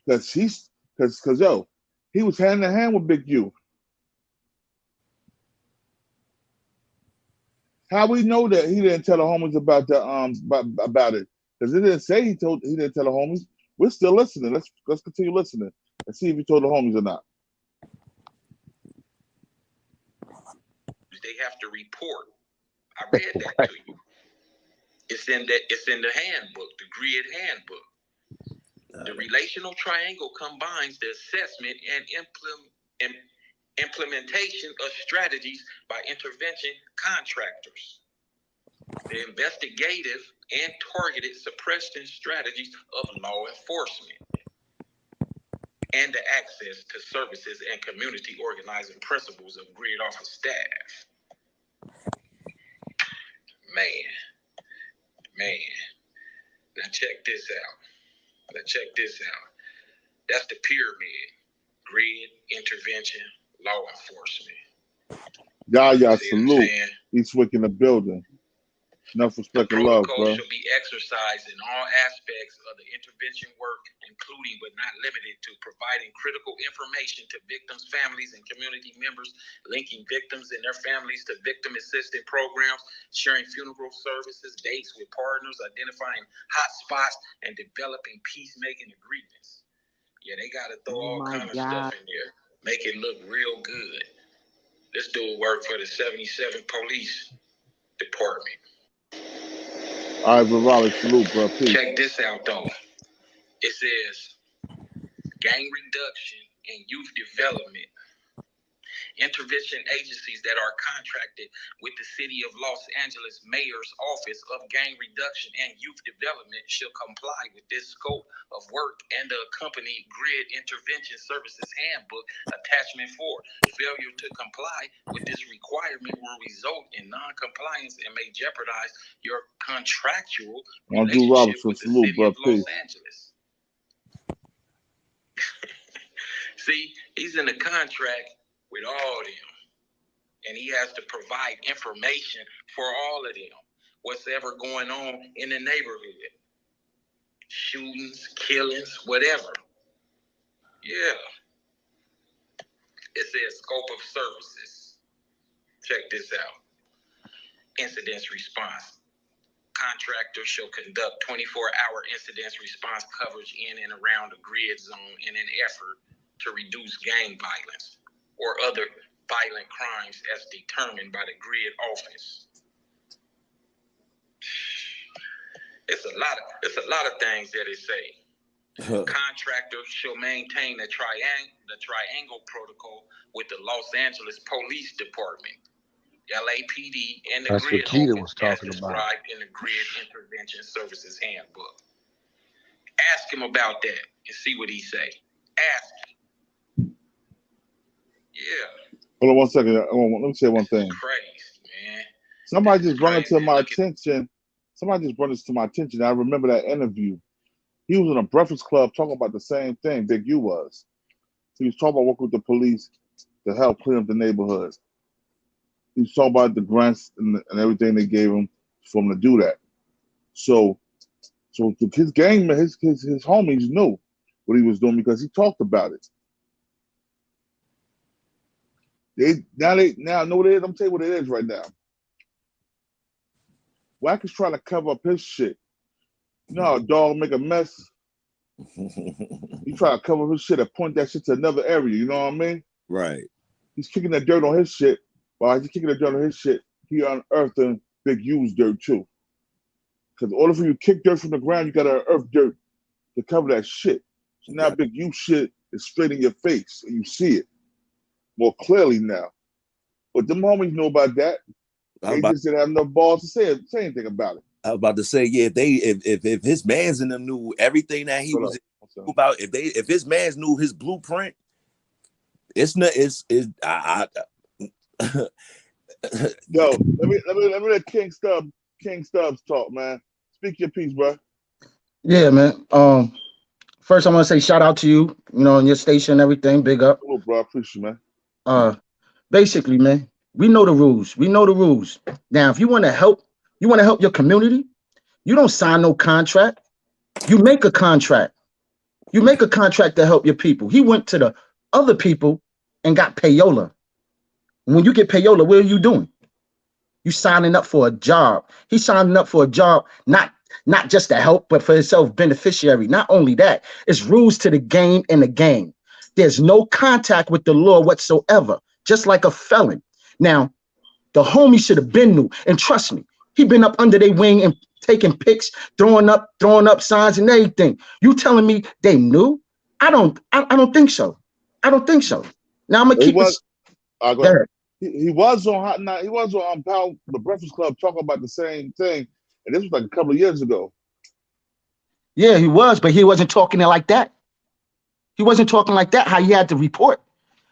Because yo, he was hand in hand with Big U. How we know that he didn't tell the homies about the about it? Because it didn't say he didn't tell the homies. We're still listening. Let's continue listening and see if he told the homies or not. they have to report. I read that to you. It's in the handbook, the grid handbook. The relational triangle combines the assessment and implementation of strategies by intervention contractors, the investigative and targeted suppression strategies of law enforcement, and the access to services and community organizing principles of grid office staff. Man. Now check this out. That's the pyramid. Grid, intervention, law enforcement. Salute. Eastwick in the building. Enough respect and love, bro. Should be exercised in all aspects of the intervention work, including but not limited to providing critical information to victims' families and community members, linking victims and their families to victim assistance programs, sharing funeral services, dates with partners, identifying hot spots, and developing peacemaking agreements. Yeah, they got to throw all kind of stuff in there, make it look real good. This dude worked for the 77 Police Department. All right, Raleigh, salute, bro. Peace. Check this out, though. It says gang reduction and youth development. Intervention agencies that are contracted with the City of Los Angeles Mayor's Office of Gang Reduction and Youth Development shall comply with this scope of work and the accompanied Grid Intervention Services Handbook Attachment 4. Failure to comply with this requirement will result in non-compliance and may jeopardize your contractual relationship with the City of Los Angeles. See, he's in a contract with all of them, and he has to provide information for all of them, what's ever going on in the neighborhood, shootings, killings, whatever. Yeah. It says scope of services. Check this out. Incidents response. Contractors shall conduct 24-hour incidents response coverage in and around the grid zone in an effort to reduce gang violence or other violent crimes as determined by the grid office. It's a lot of things that it say. Contractors shall maintain the triangle protocol with the Los Angeles Police Department, LAPD, and the grid office as described in the Grid Intervention Services Handbook. Ask him about that and see what he say. Ask him. Yeah. Hold on 1 second. Let me say one thing. Crazy, man. Somebody just brought it to my attention. I remember that interview. He was in a Breakfast Club talking about the same thing Big U was. He was talking about working with the police to help clean up the neighborhoods. He was talking about the grants and everything they gave him for him to do that. So his gang, his homies knew what he was doing because he talked about it. Now know what it is. I'm telling you what it is right now. Wack is trying to cover up his shit. You know how a dog make a mess? He try to cover up his shit and point that shit to another area. You know what I mean? Right. He's kicking that dirt on his shit. While he's kicking that dirt on his shit, he unearthing Big U's dirt too. Because in order for you to kick dirt from the ground, you gotta unearth dirt to cover that shit. So now Big U shit is straight in your face and you see it more clearly now. But them homies know about that. They just didn't have enough balls to say anything about it. I was about to say, yeah, if his mans in them knew everything that he was about, if his mans knew his blueprint, it's not Yo, let me let King Stubbs talk, man. Speak your piece, bro. Yeah, man. First I want to say shout out to you, and your station and everything. Big up. Oh, bro, I appreciate you, man. Basically, man, we know the rules. Now, if you want to help your community, you don't sign no contract. You make a contract. You make a contract to help your people. He went to the other people and got payola. When you get payola, what are you doing? You signing up for a job. He's signing up for a job, not just to help, but for himself beneficiary. Not only that, it's rules to the game and the game. There's no contact with the law whatsoever, just like a felon. Now, The homie should have been new. And trust me, he been up under their wing and taking pics, throwing up signs and everything. You telling me they knew? I don't think so. I don't think so. Now I'm gonna keep it. He was on Hot Night. He was on the Breakfast Club talking about the same thing, and this was like a couple of years ago. Yeah, he was, but he wasn't talking it like that. He wasn't talking like that. How he had to report,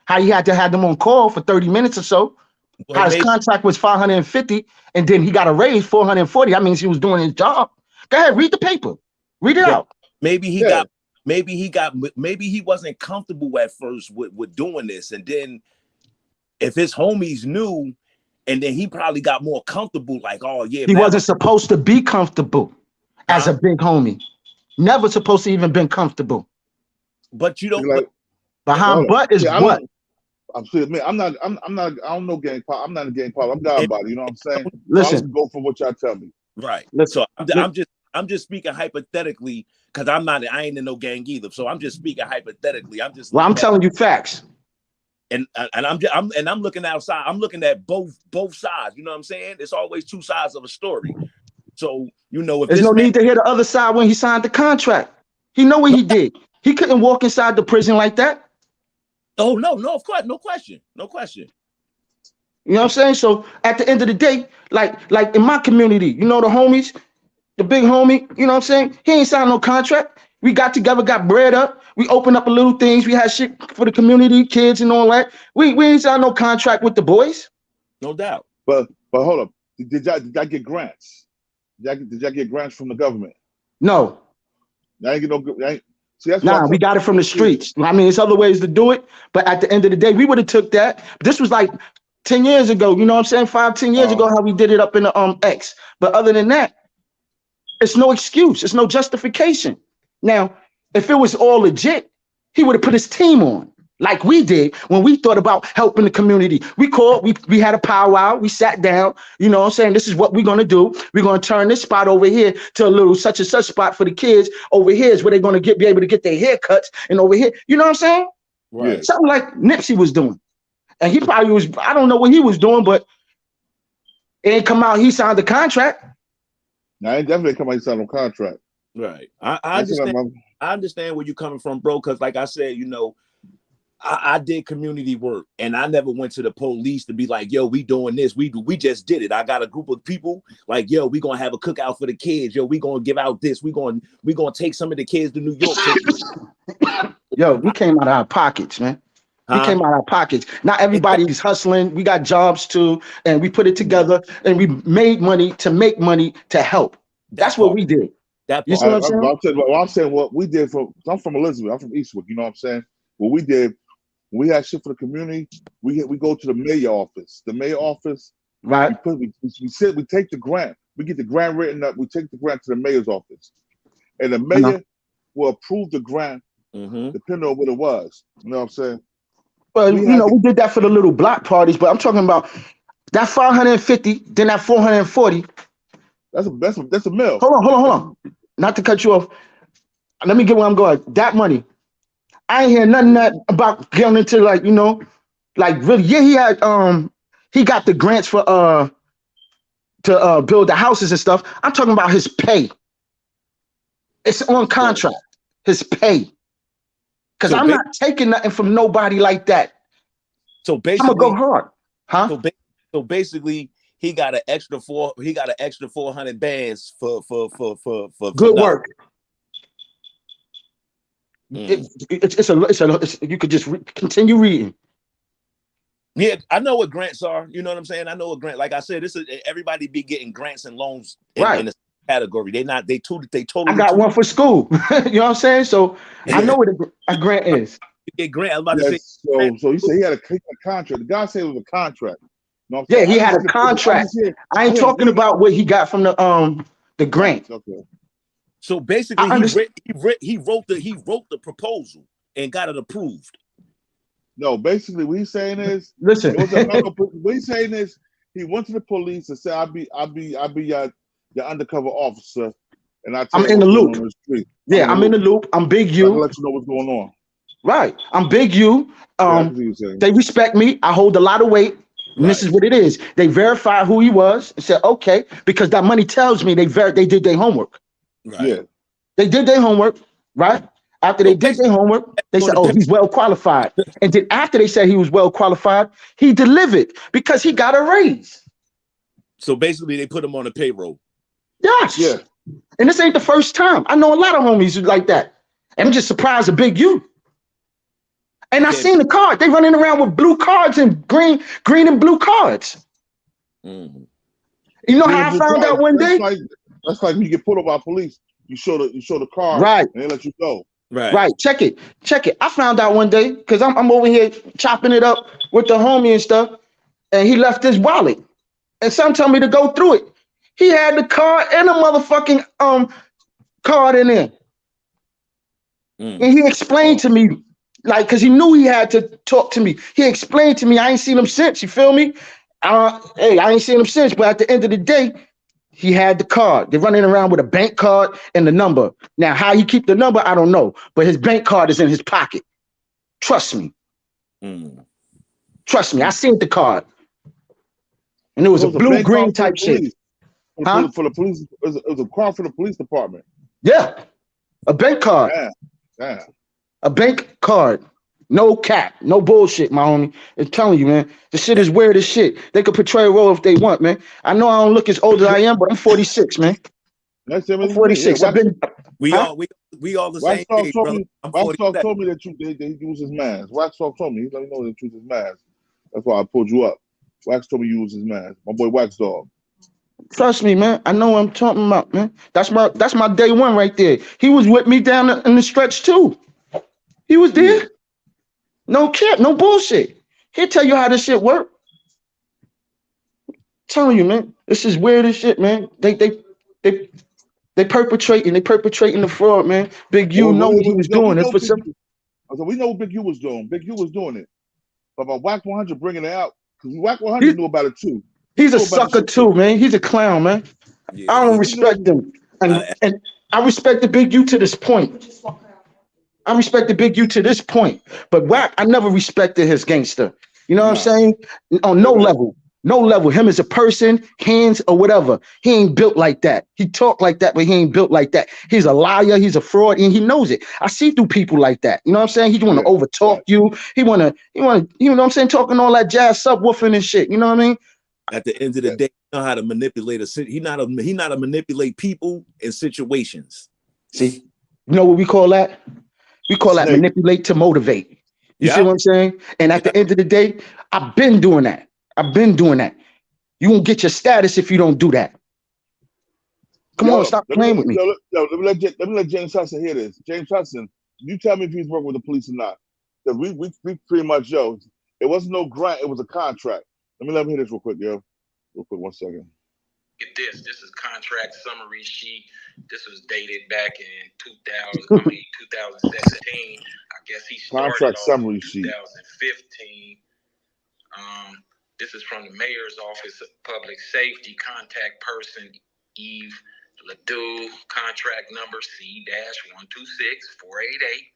how he had to have them on call for 30 minutes or so. Well, how his contract was 550, and then he got a raise 440. That means he was doing his job. Go ahead, read the paper. Read it out. Maybe he wasn't comfortable at first with doing this, and then if his homies knew, and then he probably got more comfortable. Like, oh yeah, he wasn't supposed to be comfortable as a big homie. Never supposed to even been comfortable. But you don't. Like, behind butt is what. I'm not. I don't know gang pop. I'm not a gang pop. I'm God body. You know what I'm saying? Listen, so go for what y'all tell me. Right. So I'm just speaking hypothetically because I ain't in no gang either. So I'm just speaking hypothetically. I'm telling you facts. And I'm looking outside. I'm looking at both sides. You know what I'm saying? It's always two sides of a story. So if there's no need to hear the other side when he signed the contract. He know what he did. He couldn't walk inside the prison like that. Oh no, of course, no question. You know what I'm saying? So at the end of the day, like in my community, the homies, the big homie, you know what I'm saying? He ain't signed no contract. We got together, got bread up. We opened up a little things. We had shit for the community, kids and all that. We ain't signed no contract with the boys. No doubt. But hold up. Did y'all get grants? Did y'all get grants from the government? No. Y'all ain't get no. Nah, we got it from the streets. I mean, there's other ways to do it, but at the end of the day, we would have took that. This was like 10 years ago, you know what I'm saying? 5-10 years ago, how we did it up in the X. But other than that, it's no excuse. It's no justification. Now, if it was all legit, he would have put his team on like we did when we thought about helping the community. We called, we had a powwow, we sat down, you know what I'm saying? This is what we're going to do. We're going to turn this spot over here to a little such and such spot for the kids. Over here is where they're going to be able to get their haircuts. And over here, you know what I'm saying? Right. Something like Nipsey was doing. And he probably was, I don't know what he was doing, but it ain't come out, he signed the contract. No, I ain't definitely come out, he signed no contract. Right. I understand where you're coming from, bro, because like I said, I did community work and I never went to the police to be like, yo, we doing this. We just did it. I got a group of people like, yo, we gonna have a cookout for the kids. Yo, we gonna give out this. We gonna take some of the kids to New York. Yo, we came out of our pockets, man. We came out of our pockets. Not everybody's hustling. We got jobs too, and we put it together and we made money to make money to help. That's what we did. You see what I'm saying? I'm saying what we did I'm from Elizabeth. I'm from Eastwick. You know what I'm saying? What we did, when we had shit for the community, we go to the mayor office. The mayor office, right? We take the grant. We get the grant written up. We take the grant to the mayor's office, and the mayor will approve the grant depending on what it was. You know what I'm saying? Well, we did that for the little block parties, but I'm talking about that 550, then that 440. That's a mill. Hold on. Not to cut you off. Let me get where I'm going. That money, I ain't hear nothing about getting into like really. Yeah, he had he got the grants for to build the houses and stuff. I'm talking about his pay. It's on contract. His pay. Because I'm not taking nothing from nobody like that. So basically, I'm gonna go hard, huh? So basically, he got an extra 400 bands for good work. It's you could just continue reading. Yeah, I know what grants are. You know what I'm saying? I know what grant. Like I said, everybody be getting grants and loans in the category. They totally. I got one for school. You know what I'm saying? So I know what a grant is. You get grant. I was about to say. So you say he had a contract. The guy said it was a contract. You know he had a contract. I ain't talking about what he got from the grant. Okay. So basically, he wrote the proposal and got it approved. No, basically, what he's saying is, listen. What he's saying is, he went to the police and said, "I'll be your undercover officer, and I'm in the loop. I'm in the loop. I'm Big U. I'll let you know what's going on. Right. I'm Big U. They respect me. I hold a lot of weight. And this is what it is. They verified who he was and said, okay, because that money tells me they did their homework. Right. Yeah. They did their homework, right? After they did their homework, they said, oh, he's well qualified. And then after they said he was well qualified, he delivered because he got a raise. So basically they put him on the payroll. Yes. Yeah. And this ain't the first time. I know a lot of homies who like that. And I'm just surprised at Big U. And I seen the card. They running around with blue cards and green and blue cards. Mm. You know how I found out one day? That's like when you get pulled over by police. You show the card, right? And they let you go. Right. Check it. I found out one day because I'm over here chopping it up with the homie and stuff, and he left his wallet. And some told me to go through it. He had the card and a motherfucking card in there. And he explained to me, like, because he knew he had to talk to me. He explained to me, I ain't seen him since, you feel me? Hey, I ain't seen him since, but at the end of the day, he had the card. They're running around with a bank card and the number. Now, how he keep the number, I don't know. But his bank card is in his pocket. Trust me. Trust me, I seen the card. And it was a blue-green type shit. Huh? For the police, it was a card for the police department. Yeah, a bank card. Yeah. A bank card. No cap, no bullshit, my homie. I'm telling you, man. The shit is weird as shit. They could portray a role if they want, man. I know I don't look as old as I am, but I'm 46, man. I'm 46. Yeah, I've been. We all the same age, brother. Wax Talk told me that they use his mask. Wax Talk told me. He let me know they use his mask. That's why I pulled you up. Wax told me you use his mask. My boy Wax Dog. Trust me, man. I know what I'm talking about, man. That's my day one right there. He was with me down in the stretch too. He was there. Yeah. No cap, no bullshit. He'll tell you how this shit work. I'm telling you, man. This is weird as shit, man. They perpetrating the fraud, man. Big U know what he was doing. It for some. So we know what Big U was doing. Big U was doing it. But about Wack 100 bringing it out, because Wack 100 knew about it too. He's a sucker too, man. He's a clown, man. Yeah, I don't respect him. And I respect the Big U to this point. I respect the Big U to this point. But Wack, I never respected his gangster. You know what I'm saying? On no level. No level. Him as a person, hands, or whatever. He ain't built like that. He talk like that, but he ain't built like that. He's a liar. He's a fraud, and he knows it. I see through people like that. You know what I'm saying? He want to overtalk you. He want to, you know what I'm saying? Talking all that jazz subwoofing and shit. You know what I mean? At the end of the day, you know how to manipulate he not a manipulate people and situations. See, you know what we call that? We call that manipulate to motivate. You see what I'm saying? And at the end of the day, I've been doing that. You won't get your status if you don't do that. Come on, stop playing with me. Let me let James Hudson hear this. James Hudson, you tell me if he's working with the police or not. Because we pretty much, it wasn't no grant, it was a contract. Let me hear this real quick, Real quick, 1 second. Get this. This is contract summary sheet. This was dated back in 2017. I guess he started contract summary sheet 2015. This is from the Mayor's Office of Public Safety. Contact person Eve Ledoux. Contract number C-126488.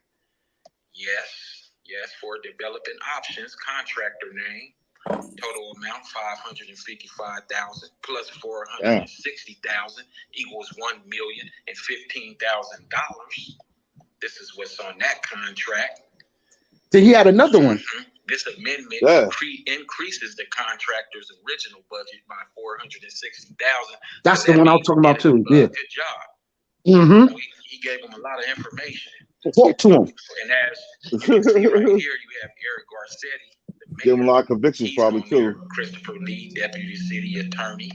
Yes, for developing options. Contractor name. Total amount $555,000 plus $460,000 equals $1,015,000. This is what's on that contract. Then he had another one. This amendment increases the contractor's original budget by $460,000. That's the one I was talking about too. Yeah. Good job. Mm-hmm. He gave him a lot of information. Talk to him. And as you can see right here, you have Eric Garcetti. Give him a lot of convictions, probably too. Christopher Lee, deputy city attorney.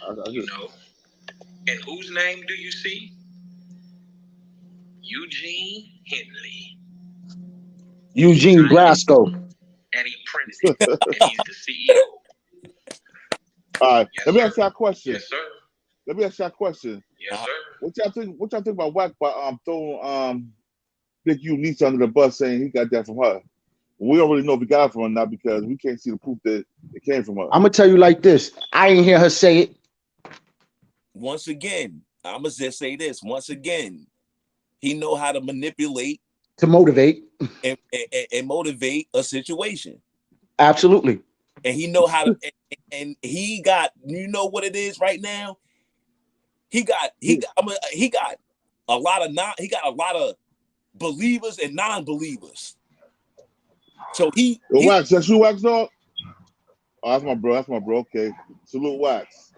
And whose name do you see? Eugene Henley. Eugene Brasco. And he printed it. And he's the CEO. All right. Let me ask you a question. Yes, sir. Let me ask you a question. Yes, sir. What y'all think about Wack by throwing Big U niece under the bus, saying he got that from her? We don't really know if he got it from her or not because we can't see the proof that it came from her. I'm gonna tell you like this. I ain't hear her say it. Once again, I'm gonna just say this. Once again, he know how to manipulate, to motivate, and motivate a situation. Absolutely. and he know how to, and he got, you know what it is right now. He got a lot of believers and non-believers. So Wax, that's you, Wax dog. Oh, that's my bro. That's my bro. Okay, salute Wax.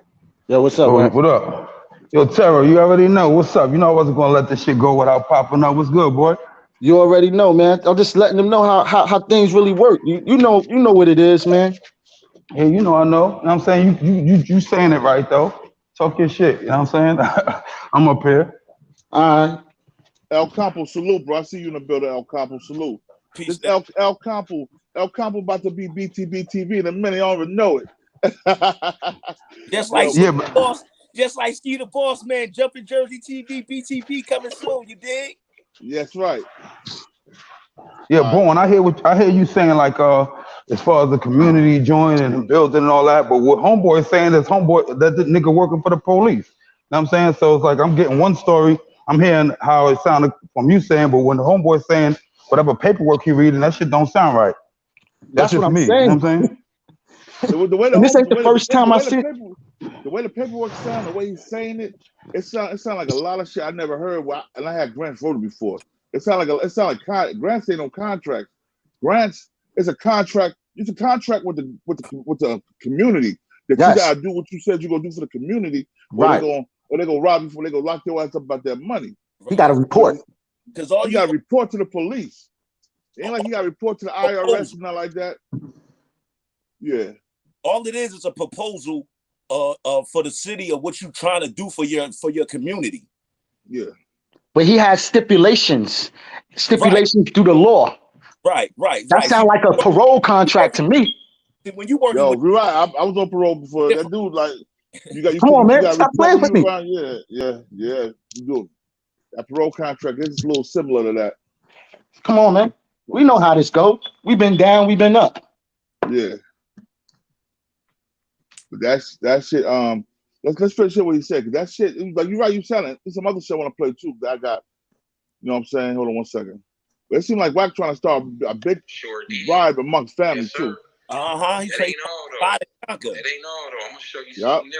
Yo, what's up, Wax? What up? Yo, Terror, you already know what's up. You know I wasn't gonna let this shit go without popping up. What's good, boy? You already know, man. I'm just letting them know how things really work. You know what it is, man. Yeah, you know I know. You know what I'm saying? You saying it right though. Talk your shit. You know what I'm saying? I'm up here. All right. El Campo, salute, bro. I see you in the building, El Campo, salute. This El Campo about to be Btbtv in a minute. I already know it. Just like Ski the Boss Man, Jumping Jersey TV, BTV coming soon. You dig? Yes, right. Yeah, Born. I hear you saying like as far as the community joining and building and all that, but what Homeboy is saying is that the nigga working for the police. You know what I'm saying? So it's like I'm getting one story. I'm hearing how it sounded from you saying, but when the Homeboy's saying whatever paperwork he reading, that shit don't sound right. That's what I'm saying. You know what I'm saying? This ain't the first time I see it. The way the paperwork sound, the way he's saying it, it sound like a lot of shit I never heard. And I had Grant's voted before. It sound like Grant's ain't no contract. Grant's is a contract. It's a contract with the community that you gotta do what you said you're gonna do for the community. Right. Or they gonna rob you before they gonna lock your ass up about their money. He got to report. Because you got to report to the police. It ain't like you got to report to the IRS and nothing like that. Yeah. All it is a proposal for the city of what you're trying to do for your community. Yeah. But he has stipulations through the law. Right. That sounds like a parole contract to me. When you working with you're right. I was on parole before. That dude, like, come on, man. Stop playing with me. Yeah. You do. That parole contract is a little similar to that. Come on, man. We know how this goes. We've been down, we've been up. Yeah. But that shit. Let's finish what he said. Cause that shit, like you're right. You selling. There's some other shit I want to play too. That I got. You know what I'm saying? Hold on 1 second. But it seemed like Wack trying to start a big vibe amongst family too. He that ain't all though. That ain't all though. I'm gonna show you something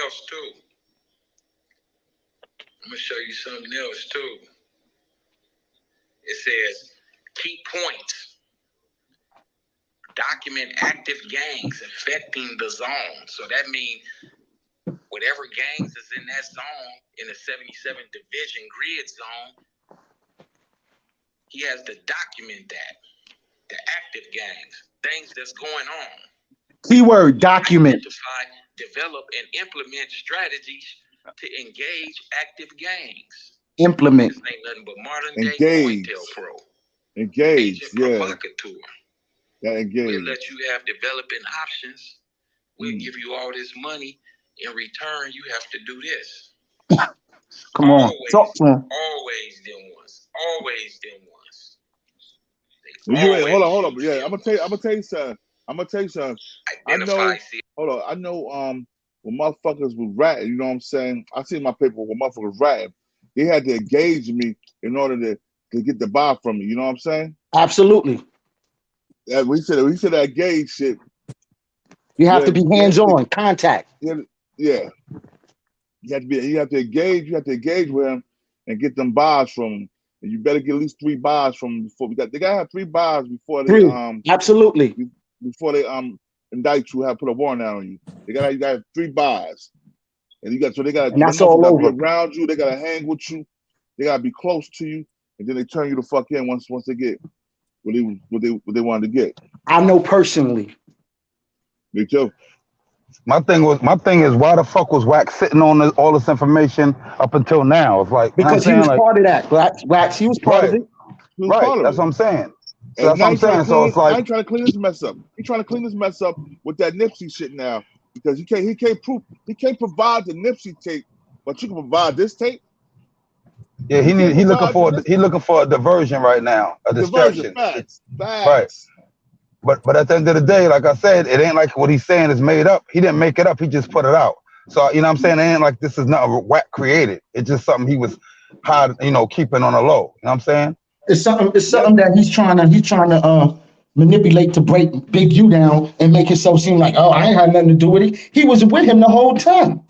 else too. It says key points. Document active gangs affecting the zone. So that means whatever gangs is in that zone, in the 77 division grid zone, he has to document that. The active gangs, things that's going on. Keyword document. Identify, develop, and implement strategies to engage active gangs. Implement. This ain't nothing but modern day COINTELPRO. Engage, Agent provocateur. Yeah, engage. We'll let you have developing options. We'll give you all this money. In return, you have to do this. Come on. Talk to him. Always them ones. Always them ones. Hold on. Yeah, I'm gonna tell you something. I know. Hold on. I know. When motherfuckers was ratting, you know what I'm saying? I seen my paper when motherfuckers ratting. They had to engage me in order to get the buy from me. You know what I'm saying? Absolutely. Yeah, we said that engage shit. You have to be hands-on, contact. Yeah. You have to engage. You have to engage with him and get them buys from him. And you better get at least 3 buys from him before they gotta have 3 buys before they absolutely before they indict you, have put a warrant out on you. You gotta have 3 buys. And they gotta that's all over. Be around you, they gotta hang with you, they gotta be close to you, and then they turn you the fuck in once they get what they wanted to get. I know personally. Me too. My thing is why the fuck was Wack sitting on all this information up until now? It's like because he was part of that. Wax, he was part of it. Right. That's what I'm saying. So that's what I'm saying. So it's like I ain't trying to clean this mess up. He's trying to clean this mess up with that Nipsey shit now because he can't provide the Nipsey tape, but you can provide this tape. Yeah, he looking for a diversion right now, a distraction. Facts. Right. But at the end of the day, like I said, it ain't like what he's saying is made up. He didn't make it up. He just put it out. So you know what I'm saying? It ain't like this is not Wack created. It's just something he was keeping on the low. You know what I'm saying? It's something that he's trying to manipulate to break Big U down and make himself seem like, oh, I ain't had nothing to do with it. He was with him the whole time.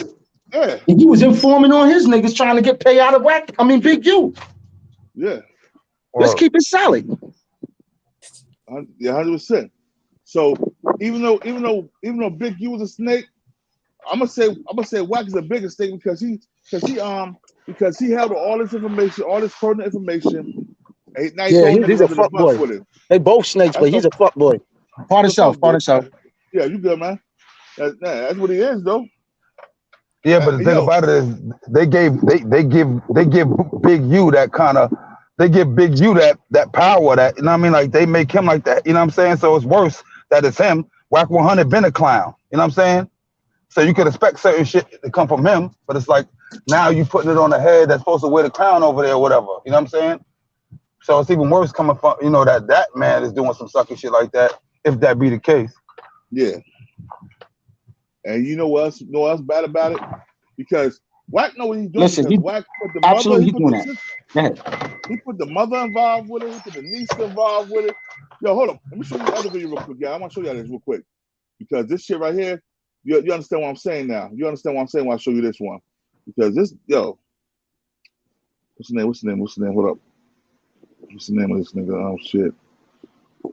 Yeah. And he was informing on his niggas trying to get paid out of Wack. I mean, Big U. Yeah. Let's keep it solid. Yeah, 100%. So even though Big U was a snake, I'm gonna say Wack is a bigger snake because he held all this information, all this pertinent information. And now Yeah, he's a fuck boy. with it. They both snakes, but he's a fuck boy. Part himself. Yeah, you good, man. That's what he is, though. Yeah, but the thing about it is they give Big U that kind of, they give Big U that power, that, you know what I mean? Like they make him like that, you know what I'm saying? So it's worse that it's him. Wack 100 been a clown, you know what I'm saying? So you could expect certain shit to come from him, but it's like now you putting it on the head that's supposed to wear the crown over there or whatever, you know what I'm saying? So it's even worse coming from, you know, that man is doing some sucky shit like that, if that be the case. Yeah. And you know what's bad about it? Because Wack know what he's doing. Listen, because Wack put the absolutely mother, doing that. he put the mother involved with it. He put the niece involved with it. Yo, hold on. Let me show you the other video real quick, guys. I want to show you this real quick because this shit right here, you understand what I'm saying now. You understand what I'm saying when I show you this one, because this, yo, what's the name? Hold up. What's the name of this nigga? Oh shit.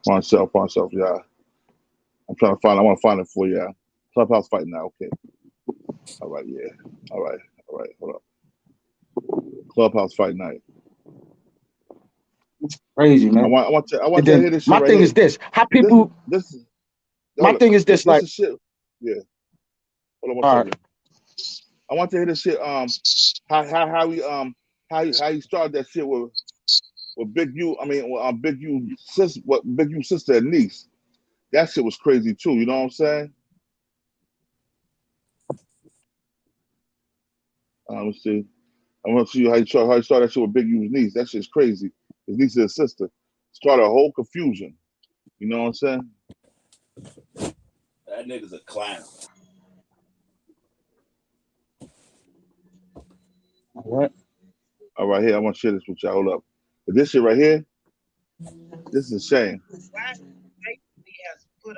Pawn self, y'all. I'm trying to find. I want to find it for y'all. Clubhouse fight now. Okay. All right. Yeah. All right. Hold up. Clubhouse fight night. Crazy, man. I want to hear this shit. My thing is this: how people. My thing is this: like, shit. Yeah. Hold on one second. I want to hear this shit. How he started that shit with Big U. I mean, Big U sister, Big U sister and niece. That shit was crazy too. You know what I'm saying? Let's see. I want to see how he started that shit with Big U's niece. That shit's crazy. His niece is his sister. Started a whole confusion. You know what I'm saying? That nigga's a clown. What? All right, here, I want to share this with y'all. Hold up. But this shit right here, this is a shame.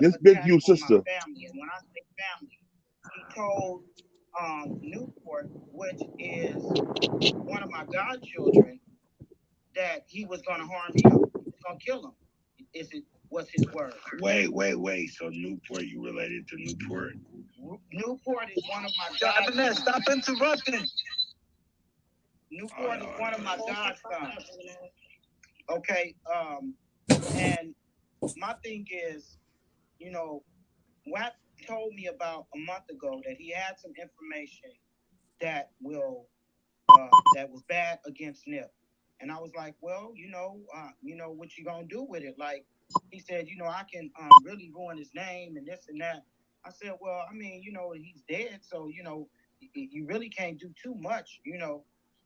This Big U sister. Family. And when I say family, he told Newport, which is one of my godchildren, that he was going to harm him. He was going to kill him. What's his word? Wait. So Newport, you related to Newport? Newport is one of my godsons. Stop interrupting. Newport is one of my godsons. Okay. And my thing is, you know, Wack told me about a month ago that he had some information that was bad against Nip. And I was like, well, you know what you gonna do with it? Like, he said, I can really ruin his name and this and that. I said, well, I mean, he's dead, so you really can't do too much,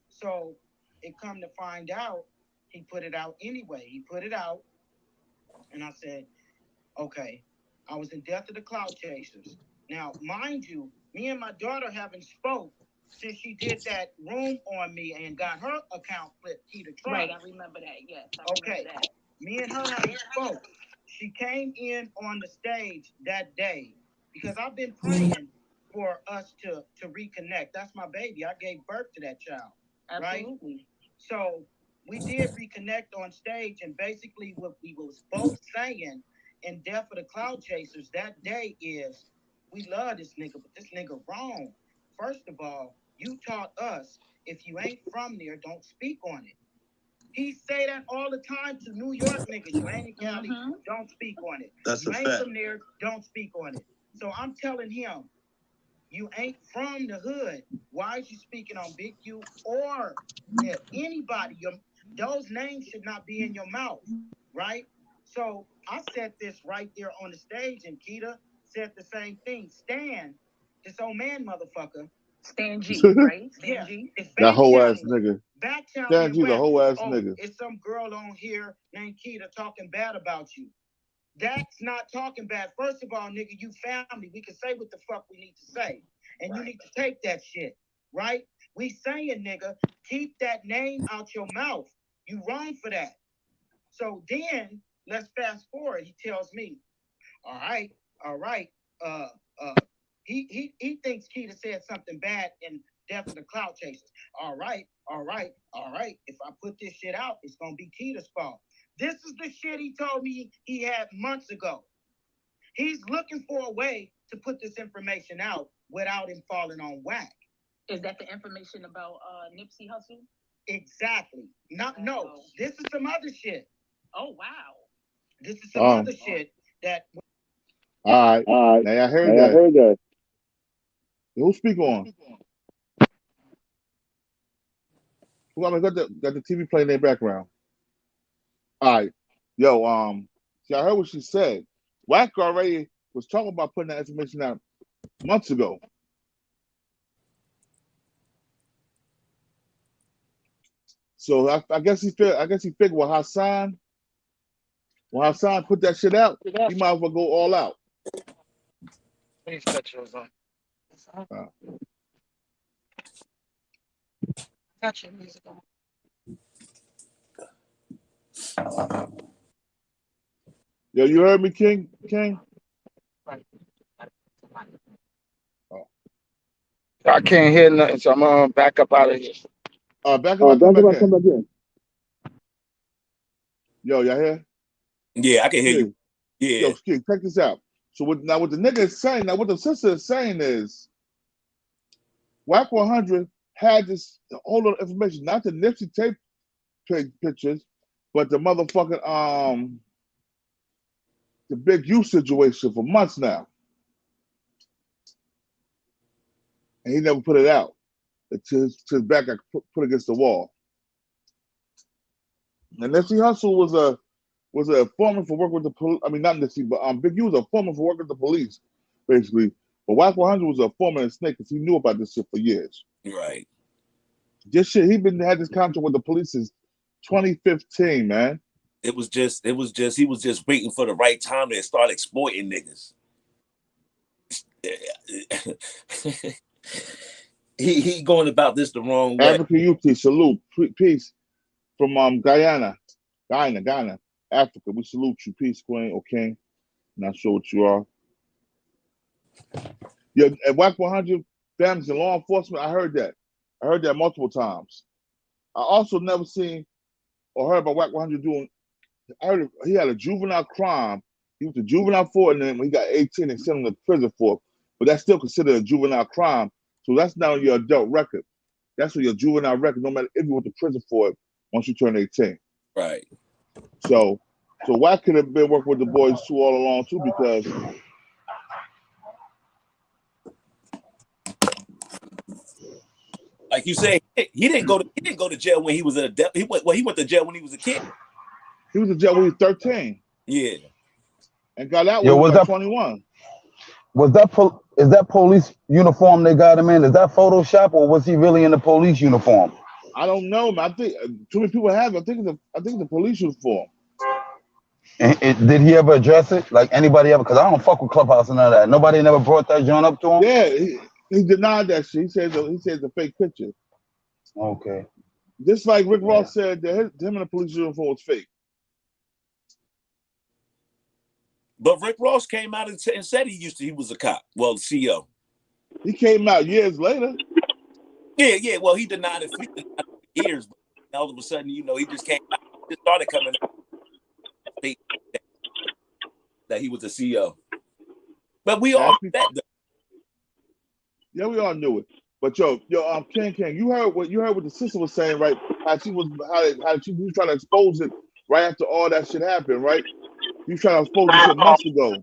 So it come to find out, he put it out anyway. He put it out, and I said, okay. I was in Death of the Cloud Chasers. Now, mind you, me and my daughter haven't spoke since she did that room on me and got her account flipped key to try. Right, I remember that. Yes. Okay. Me and her haven't spoke. She came in on the stage that day because I've been praying for us to reconnect. That's my baby. I gave birth to that child. Absolutely. Right? So we did reconnect on stage, and basically what we was both saying in Death of the Cloud Chasers that day is, we love this nigga, but this nigga wrong. First of all, you taught us, if you ain't from there, don't speak on it. He say that all the time to New York niggas. You ain't in Cali, don't speak on it. That's you a ain't fact. from there, don't speak on it. So I'm telling him, you ain't from the hood. Why is you speaking on Big U or Nip? Anybody, those names should not be in your mouth, right? So I said this right there on the stage, and Keita said the same thing. Stan, this old man motherfucker. Stan G, right? Stan G. That whole ass nigga. Back Stan G, the whole ass nigga. It's some girl on here named Keita talking bad about you. That's not talking bad. First of all, nigga, you family. We can say what the fuck we need to say. And you need to take that shit, right? We saying, nigga, keep that name out your mouth. You wrong for that. So then let's fast forward. He tells me, all right. He thinks Keita said something bad in Death of the Cloud Chasers. All right. If I put this shit out, it's gonna be Keita's fault. This is the shit he told me he had months ago. He's looking for a way to put this information out without him falling on Wack. Is that the information about Nipsey Hussle? Exactly. No. This is some other shit. Oh wow. This is some other shit that. All right. Now I heard that. Who speak on? Who got the TV playing in their background? All right. Yo, see, I heard what she said. Wack already was talking about putting that information out months ago. So I guess he figured when Hassan put that shit out, he might as well go all out. Please cut yours on. Got your music on. Yo, you heard me, King? I can't hear nothing, so I'm gonna back up out of here. Back up, come back in. Yo, y'all hear? Yeah, I can hear you. Yeah. Yo, Skid, check this out. So what the nigga is saying, what the sister is saying is, Wack 100 had this whole lot of information, not the Nipsey tape pictures, but the motherfucking the Big U situation for months now. And he never put it out. His back got put against the wall. And Nipsey Hussle was a foreman for working with the police. I mean, not Nipsey, but Big U was a foreman for working with the police, basically. But Wack 100 was a foreman in Snake because he knew about this shit for years. Right. This shit, had this contract with the police since 2015, man. He was just waiting for the right time to start exploiting niggas. he going about this the wrong way. African UT, salute, peace from Guyana, Africa. We salute you, peace, queen or king. Not sure what you are. Yeah, at Wack 100, families in law enforcement. I heard that multiple times. I also never seen or heard about Wack 100 doing. I heard he had a juvenile crime. He was a juvenile for it, and then when he got 18, they sent him to prison for it. But that's still considered a juvenile crime. So that's not on your adult record. That's on your juvenile record, no matter if you went to prison for it once you turn 18. Right. So Wack could have been working with the boys too all along too, because like you say, he didn't go to jail when he was he went to jail when he was a kid. He was in jail when he was 13. Yeah. And got out when he was 21. Is that police uniform they got him in? Is that Photoshop, or was he really in the police uniform? I don't know, man. I think too many people have it. I think it's a police uniform. Did he ever address it? Like anybody ever? Because I don't fuck with Clubhouse and none of that. Nobody never brought that joint up to him? Yeah, he denied that shit. He said it's a fake picture. Okay. Just like Rick Ross said that him in the police uniform was fake. But Rick Ross came out and said he was a cop. Well, CEO. He came out years later. Yeah. Well, he denied it for years. But all of a sudden, he just came out. Just started coming out that he was a CEO. But we all knew that, though. Yeah, we all knew it. But King, you heard what the sister was saying, right? How she was trying to expose it right after all that shit happened, right? You trying to expose this shit months ago.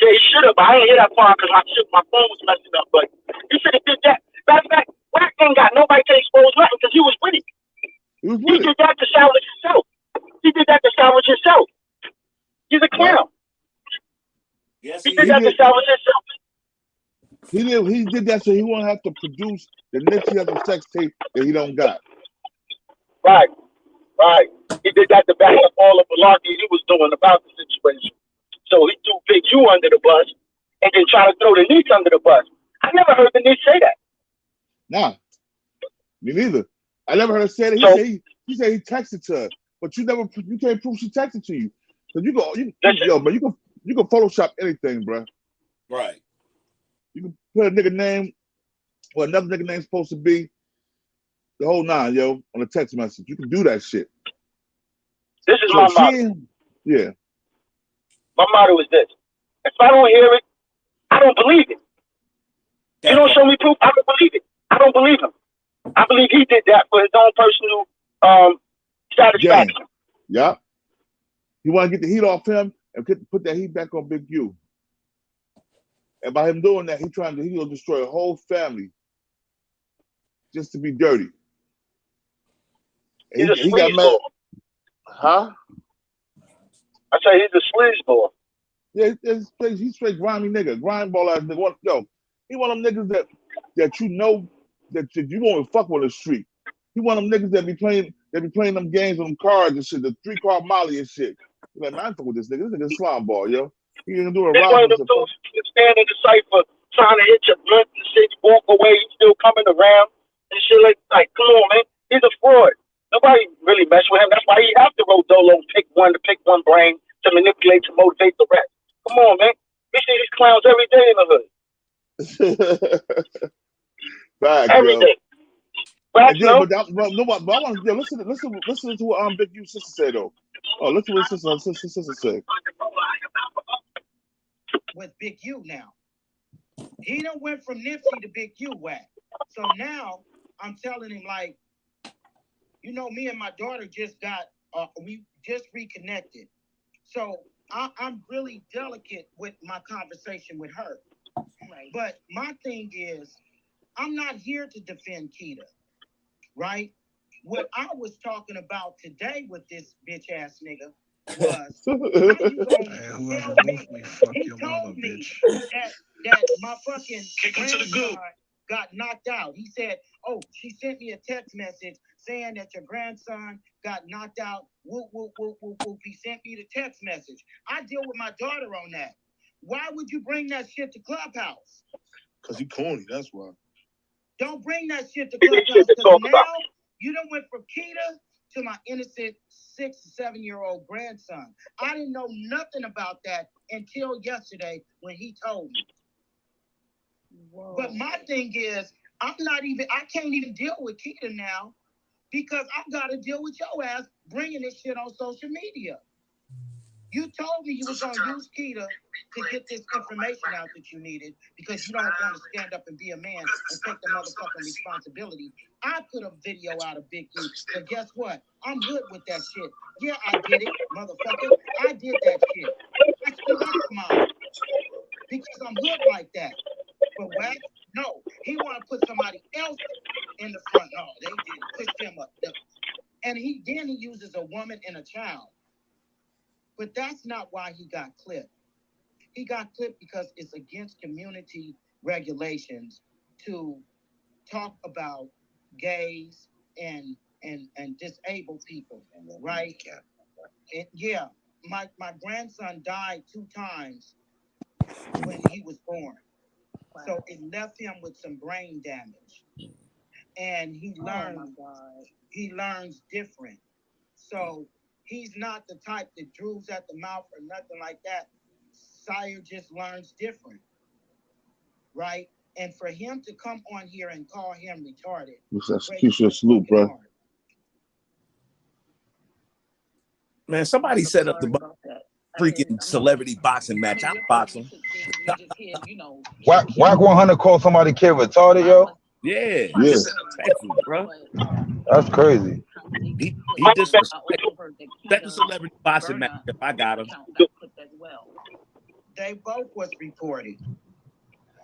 Yeah, he should have, but I didn't hear that part because my phone was messing up. But he should have did that. Matter of fact, Wack ain't got nobody to expose nothing because he was with it. He did that to salvage himself. He's a clown. Yes, he did that to salvage himself. He did that so he won't have to produce the Nipsey Hussle sex tape that he don't got. Right. He did that to back up all the malarkey he was doing about the situation. So he threw Big U under the bus and then tried to throw the niece under the bus. I never heard the niece say that. Nah, me neither. I never heard her say that. He said he texted to her. but you can't prove she texted to you. So yo, man, you can Photoshop anything, bro. Right. You can put a nigga name, what another nigga name's supposed to be, the whole nine, yo, on a text message. You can do that shit. This is So my motto. yeah. My motto is this: if I don't hear it, I don't believe it. You don't show me proof, I don't believe it. I don't believe him. I believe he did that for his own personal satisfaction. Yeah. You want to get the heat off him and put that heat back on Big U. And by him doing that, he'll destroy a whole family just to be dirty. He's a he got mad. sleazeball. Huh? I say he's a sleazeball. Yeah, he's straight grimy nigga, grime ball ass nigga. Yo, he one of them niggas that you know that you won't fuck with the street. He one of them niggas that be playing them games on them cards and shit, the 3-card Molly and shit. You're like, man, I ain't fuck with this nigga. This nigga's slime ball, yo. He gonna do a He's one of them dudes who stand in the cipher trying to hit your blunt and shit, walk away, he's still coming around and shit like come on, man. He's a fraud. Nobody really mess with him. That's why he have to roll dolo and pick one brain to manipulate, to motivate the rest. Come on, man. We see these clowns every day in the hood. Fact, every day. But I want to listen to what Big U sister said though. Oh, listen to what sister said. With Big U now, he done went from Nipsey to Big U Wack. So now I'm telling him like, you know, me and my daughter just we just reconnected. So I'm really delicate with my conversation with her. Right. But my thing is, I'm not here to defend Keita, right? What I was talking about today with this bitch ass nigga was, how you gonna tell me? He told me that my fucking grandson got knocked out. He said, "Oh, she sent me a text message saying that your grandson got knocked out." Whoop, whoop, whoop, whoop, whoop. He sent me the text message. I deal with my daughter on that. Why would you bring that shit to Clubhouse? Because he corny, that's why. Don't bring that shit to Clubhouse, because now you done went from Keita to my innocent 6 to 7-year-old grandson. I didn't know nothing about that until yesterday when he told me. Whoa. But my thing is, I can't even deal with Keita now because I've got to deal with your ass bringing this shit on social media. You told me you was going to use Keita to get this information out that you needed because you don't want to stand up and be a man and take the motherfucking responsibility. I put a video out of Big U, but guess what? I'm good with that shit. Yeah, I did it, motherfucker. I did that shit. I stood up for mine because I'm good like that. But Wack, no, he want to put somebody else in the front. No, they did push him up. No. And he uses a woman and a child. But that's not why he got clipped. He got clipped because it's against community regulations to talk about gays and disabled people, right? And yeah, my grandson died 2 times when he was born. Wow. So it left him with some brain damage. And he learns different. So he's not the type that drools at the mouth or nothing like that. Sire just learns different, right? And for him to come on here and call him retarded. Execution salute, bro. Man, somebody set up the freaking celebrity boxing match. I'm boxing. Wack 100 called somebody kid retarded, yo. Yeah. Disrespectful, bro. That's crazy. He disrespectful. Set the celebrity boxing match if I got him. They both was reported.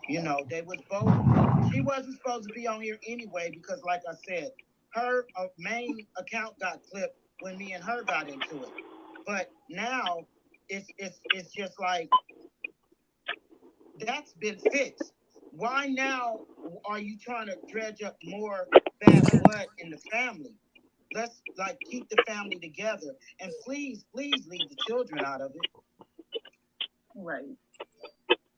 You know, they was both. She wasn't supposed to be on here anyway because, like I said, her main account got clipped when me and her got into it. But now it's just like that's been fixed. Why now are you trying to dredge up more bad blood in the family? Let's keep the family together and please leave the children out of it. Right.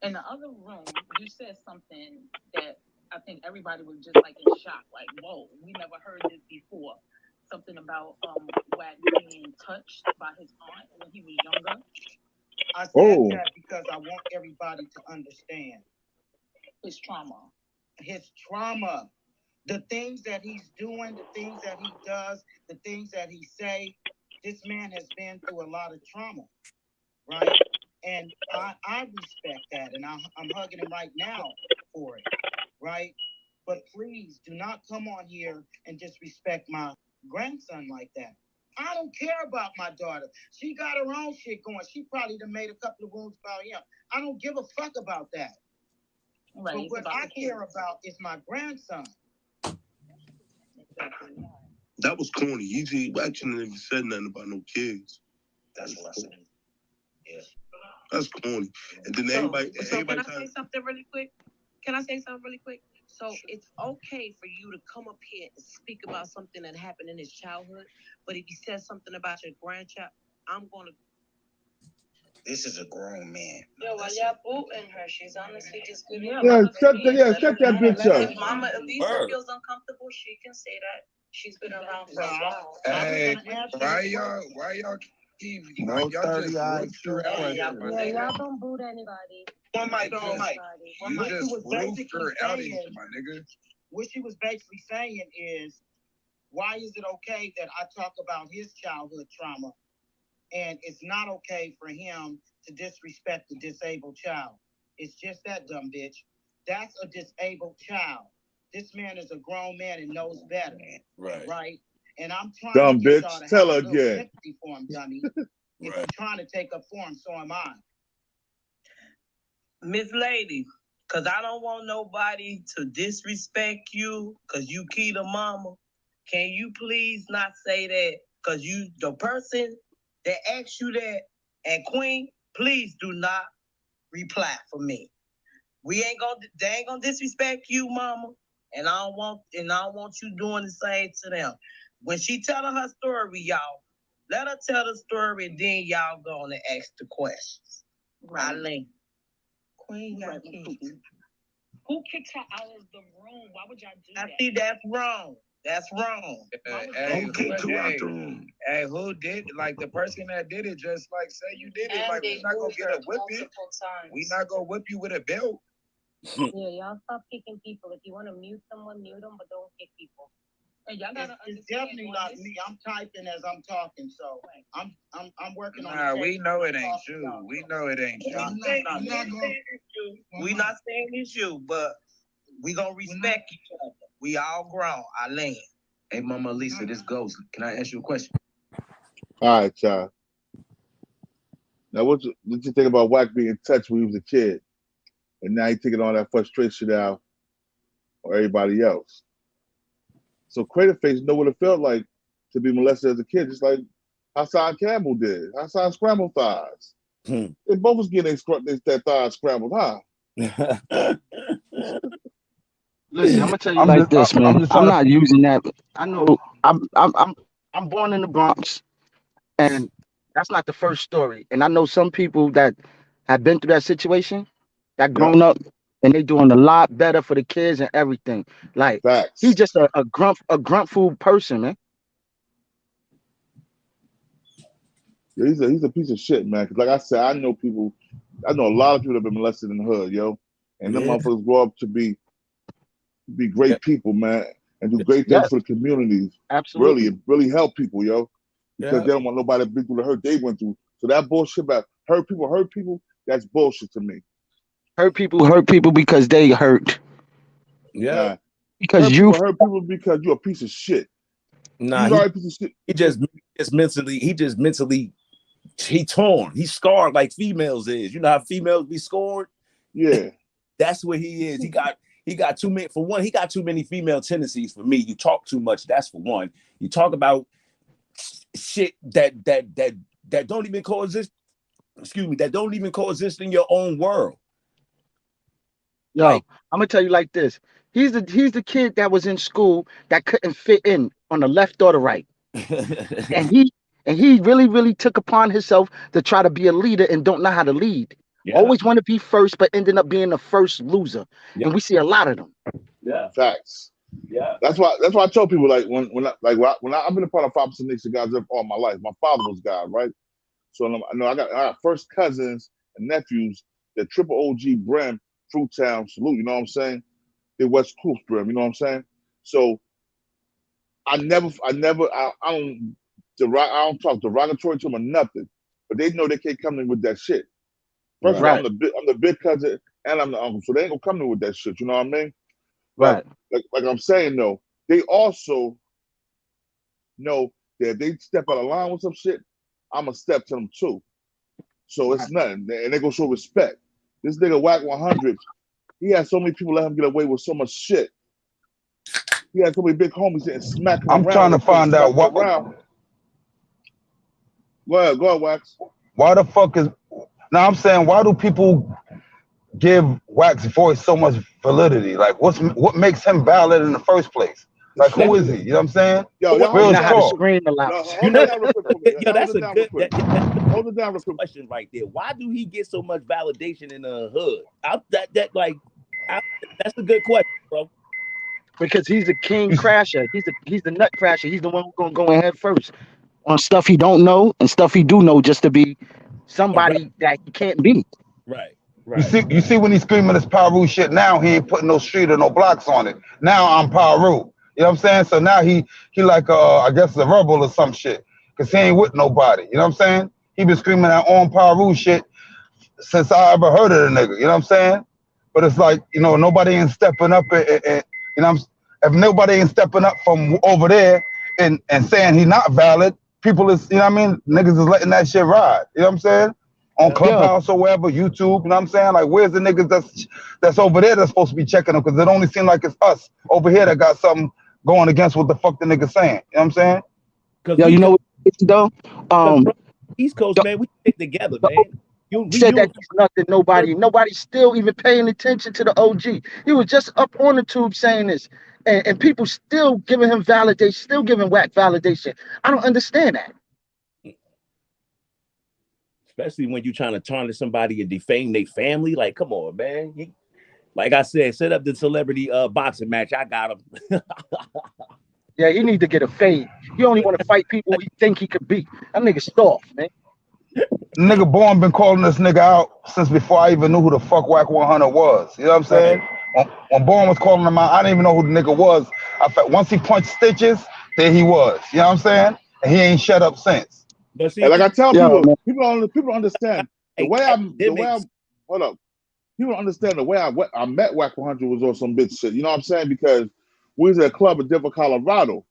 In the other room, you said something that I think everybody was just in shock, whoa, we never heard this before. something about Wack being touched by his aunt when he was younger. I said that because I want everybody to understand his trauma. His trauma. The things that he's doing, the things that he does, the things that he say. This man has been through a lot of trauma, right? And I respect that, and I'm hugging him right now for it, right? But please do not come on here and disrespect my grandson like that. I don't care about my daughter. She got her own shit going. She probably done made a couple of wounds about him. I don't give a fuck about that. Right, but what I care about is my grandson. That was corny. You actually never said nothing about no kids. That's what I said. Yeah. That's corny. And then everybody can I say something really quick? Can I say something really quick? So it's okay for you to come up here and speak about something that happened in his childhood, but if he says something about your grandchild, I'm gonna. This is a grown man. Yo, while y'all booting her, she's honestly just giving. Yeah, shut that bitch up. If Mama Elisa feels uncomfortable, she can say that. She's been around for a while. Hey, why y'all keep No y'all 30 just eyes, root two her out here, questions. my Yeah, nigga? y'all don't boot anybody. One mic, You just roofed her out here, my nigga. What she was basically saying is, why is it okay that I talk about his childhood trauma, and it's not okay for him to disrespect a disabled child? It's just that, dumb bitch. That's a disabled child. This man is a grown man and knows better. Right? And I'm trying Dumb to get bitch. y'all to Tell have her a little again. sympathy for him, dummy. If you're trying to take up for him, so am I. Miss Lady, because I don't want nobody to disrespect you because you key to mama. Can you please not say that? Because you, the person that asked you that, and Queen, please do not reply for me. They ain't gonna disrespect you, mama. And I don't want you doing the same to them. When she telling her story, y'all, let her tell the story, and then y'all gonna ask the questions. Right. Eileen. Queen, y'all kicked. Who kicked her out of the room? Why would y'all do that? I see that's wrong. That's wrong. Hey, who did like the person that did it? Just like say you did it. Like we not gonna get a whipping. We not gonna whip you with a belt. Yeah, y'all stop kicking people. If you want to mute someone, mute them, but don't kick people. And y'all gotta It's definitely not me. I'm typing as I'm talking, so I'm working on. Nah, we know it ain't you. We know it ain't you. We not saying it's you, but we gonna respect each other. We all grown. I land. Hey, Mama Lisa, this goes. Can I ask you a question? All right, y'all. Now, what you think about Wack being touched when he was a kid? And now he's taking all that frustration out on everybody else. So Craterface know what it felt like to be molested as a kid, just like Hassan Campbell did. Hassan scrambled thighs. They both was getting their thighs scrambled, huh? Listen, I'm gonna tell you like this, man. I'm not using that. I know I'm born in the Bronx, and that's not the first story. And I know some people that have been through that situation, that grown up, and they doing a lot better for the kids and everything. Like he's just a grunt food person, man. Yeah, he's a piece of shit, man. Cause like I said, I know a lot of people that have been molested in the hood, yo, and them motherfuckers grow up to be great people, man, and do great things for the communities. Absolutely, really help people, yo, because they don't want nobody to be through the hurt they went through. So that bullshit about hurt people, that's bullshit to me. Hurt people because they hurt. Yeah, because hurt people because you're a piece of shit. Nah, he just mentally he torn. He's scarred like females is. You know how females be scored? Yeah. That's what he is. He got too many. For one, he got too many female tendencies for me. You talk too much. That's for one. You talk about shit that don't even coexist. Excuse me, that don't even coexist in your own world. Yo, I'm gonna tell you like this. He's the kid that was in school that couldn't fit in on the left or the right. and he really took upon himself to try to be a leader and don't know how to lead. Always want to be first, but ending up being the first loser. And we see a lot of them. Facts. Yeah. That's why I tell people like when I've been a part of 5% Nation guys all my life. My father was God, right? So I got first cousins and nephews that triple OG Brim, Fruittown, salute. You know what I'm saying? They West Coast Brim. You know what I'm saying? So I don't talk derogatory to them or nothing, but they know they can't come in with that shit. First of all, I'm the big cousin and I'm the uncle, so they ain't gonna come in with that shit. You know what I mean? But like I'm saying though, they also know that if they step out of line with some shit, I'm gonna step to them too. So it's nothing, and they gonna show respect. This nigga Wack 100, he had so many people let him get away with so much shit. He had so many big homies and smacking around. I'm trying to find out what. Go ahead, Wax. Why the fuck is? Now I'm saying, why do people give Wack's voice so much validity? Like, what makes him valid in the first place? Like, who is he? You know what I'm saying? Yo, real talk. That's a good question right there. Why do he get so much validation in the hood? That's a good question, bro. Because he's a king crasher. He's the nut crasher. He's the one who's gonna go in head first on stuff he don't know and stuff he do know, just to be somebody that he can't be. Right. You see when he's screaming this Paru shit now, he ain't putting no street or no blocks on it. Now I'm Paru. You know what I'm saying? So now he like I guess a rebel or some shit. Cause he ain't with nobody. You know what I'm saying? He been screaming that on Paru shit since I ever heard of the nigga. You know what I'm saying? But it's like, you know, nobody ain't stepping up and you know, if nobody ain't stepping up from over there and saying he not valid, people is, you know what I mean? Niggas is letting that shit ride. You know what I'm saying? On Clubhouse or wherever, YouTube, you know what I'm saying? Like, where's the niggas that's over there that's supposed to be checking them? Because it only seems like it's us over here that got something going against what the fuck the nigga's saying. You know what I'm saying? Yo, you know what, though? East Coast, man, we stick together, man. You said that he's nothing, nobody's still even paying attention to the OG. He was just up on the tube saying this, and people still giving him validation, still giving Wack validation. I don't understand that. Especially when you're trying to tarnish somebody and defame their family. Like, come on, man. Like I said, set up the celebrity boxing match. I got him. Yeah, he need to get a fade. He only want to fight people he think he could beat. That nigga soft, man. Nigga Born been calling this nigga out since before I even knew who the fuck Wack 100 was. You know what I'm saying? When Born was calling him out, I didn't even know who the nigga was. Once he punched Stitches, there he was. You know what I'm saying? And he ain't shut up since. But see, and like I tell people understand the way I'm. Hold up. People understand the way I met Wack 100 was on some bitch shit. You know what I'm saying? Because we was at a club in Denver, Colorado,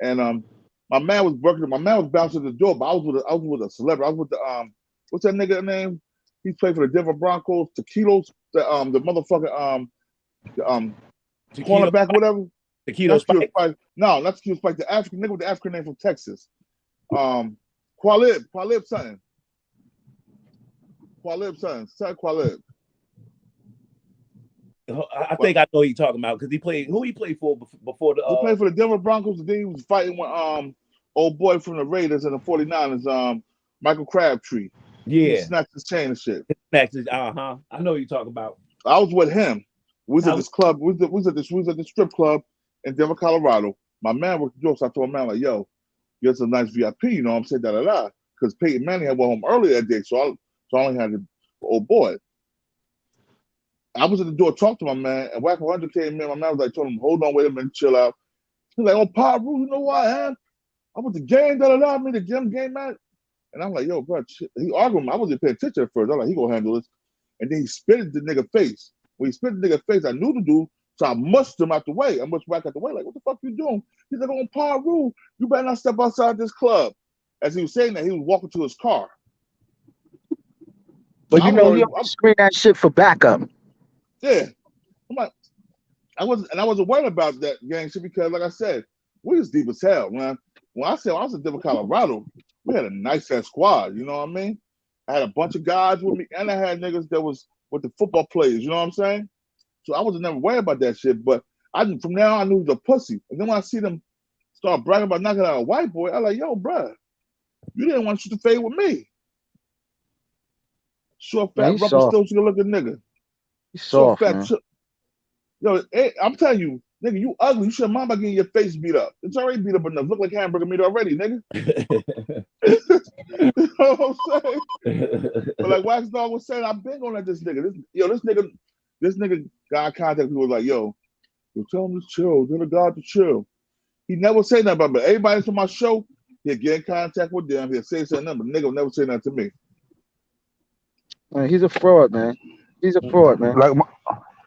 and my man was working. My man was bouncing the door, but I was with a celebrity. I was with the what's that nigga name? He played for the Denver Broncos, Taquitos, the motherfucker cornerback, whatever. Taquito Spike? No, not Taquito Spike. The African nigga with the African name from Texas. Qualib something. Qualib. I think I know who you're talking about because he played for before the. He played for the Denver Broncos, and then he was fighting with old boy from the Raiders and the 49ers, Michael Crabtree. Yeah, he snatched his chain and shit. I know who you're talking about. I was with him. We was at this club. We was at this strip club in Denver, Colorado. My man worked the door, so I told my man like, "Yo, get some nice VIP." You know what I'm saying? Because Peyton Manning had went home earlier that day, so I only had the old boy. I was at the door talking to my man, and Wack 100 came in. My man was like, told him, hold on, wait a minute, chill out. He's like, oh, Paru, you know who I am? I went to game, I made the game man. And I'm like, yo, bro, he arguing. I wasn't paying attention at first. I'm like, he gonna handle this. And then he spit in the nigga face. When he spit in the nigga face, I knew the dude, so I mushed him out the way. I mushed Wack out the way, like, what the fuck you doing? He's like, oh, Paru, you better not step outside this club. As he was saying that, he was walking to his car. But you know, he always screen that shit for backup. Yeah, I wasn't worried about that gang shit because, like I said, we was deep as hell, man. When I said I was in Denver, Colorado, we had a nice ass squad. You know what I mean? I had a bunch of guys with me, and I had niggas that was with the football players. You know what I'm saying? So I wasn't never worried about that shit. But from now on, I knew he was a pussy. And then when I see them start bragging about knocking out a white boy, I like, yo, bruh, you didn't want to shoot the fade with me. Short, fat, rubber, still looking nigga. He's soft, man. Yo, I'm telling you, Nigga, you ugly. You should mind about getting your face beat up. It's already beat up enough. Look like hamburger meat already, nigga. You know what I'm saying? But like Wax Dog was saying, I've been going at this nigga. This nigga got contact people like, yo, tell him to chill. Tell the God to chill. He never say nothing about me. Everybody from my show, he'll get in contact with them. He'll say something, but nigga will never say nothing to me. Man, he's a fraud, man. He's a fraud, man.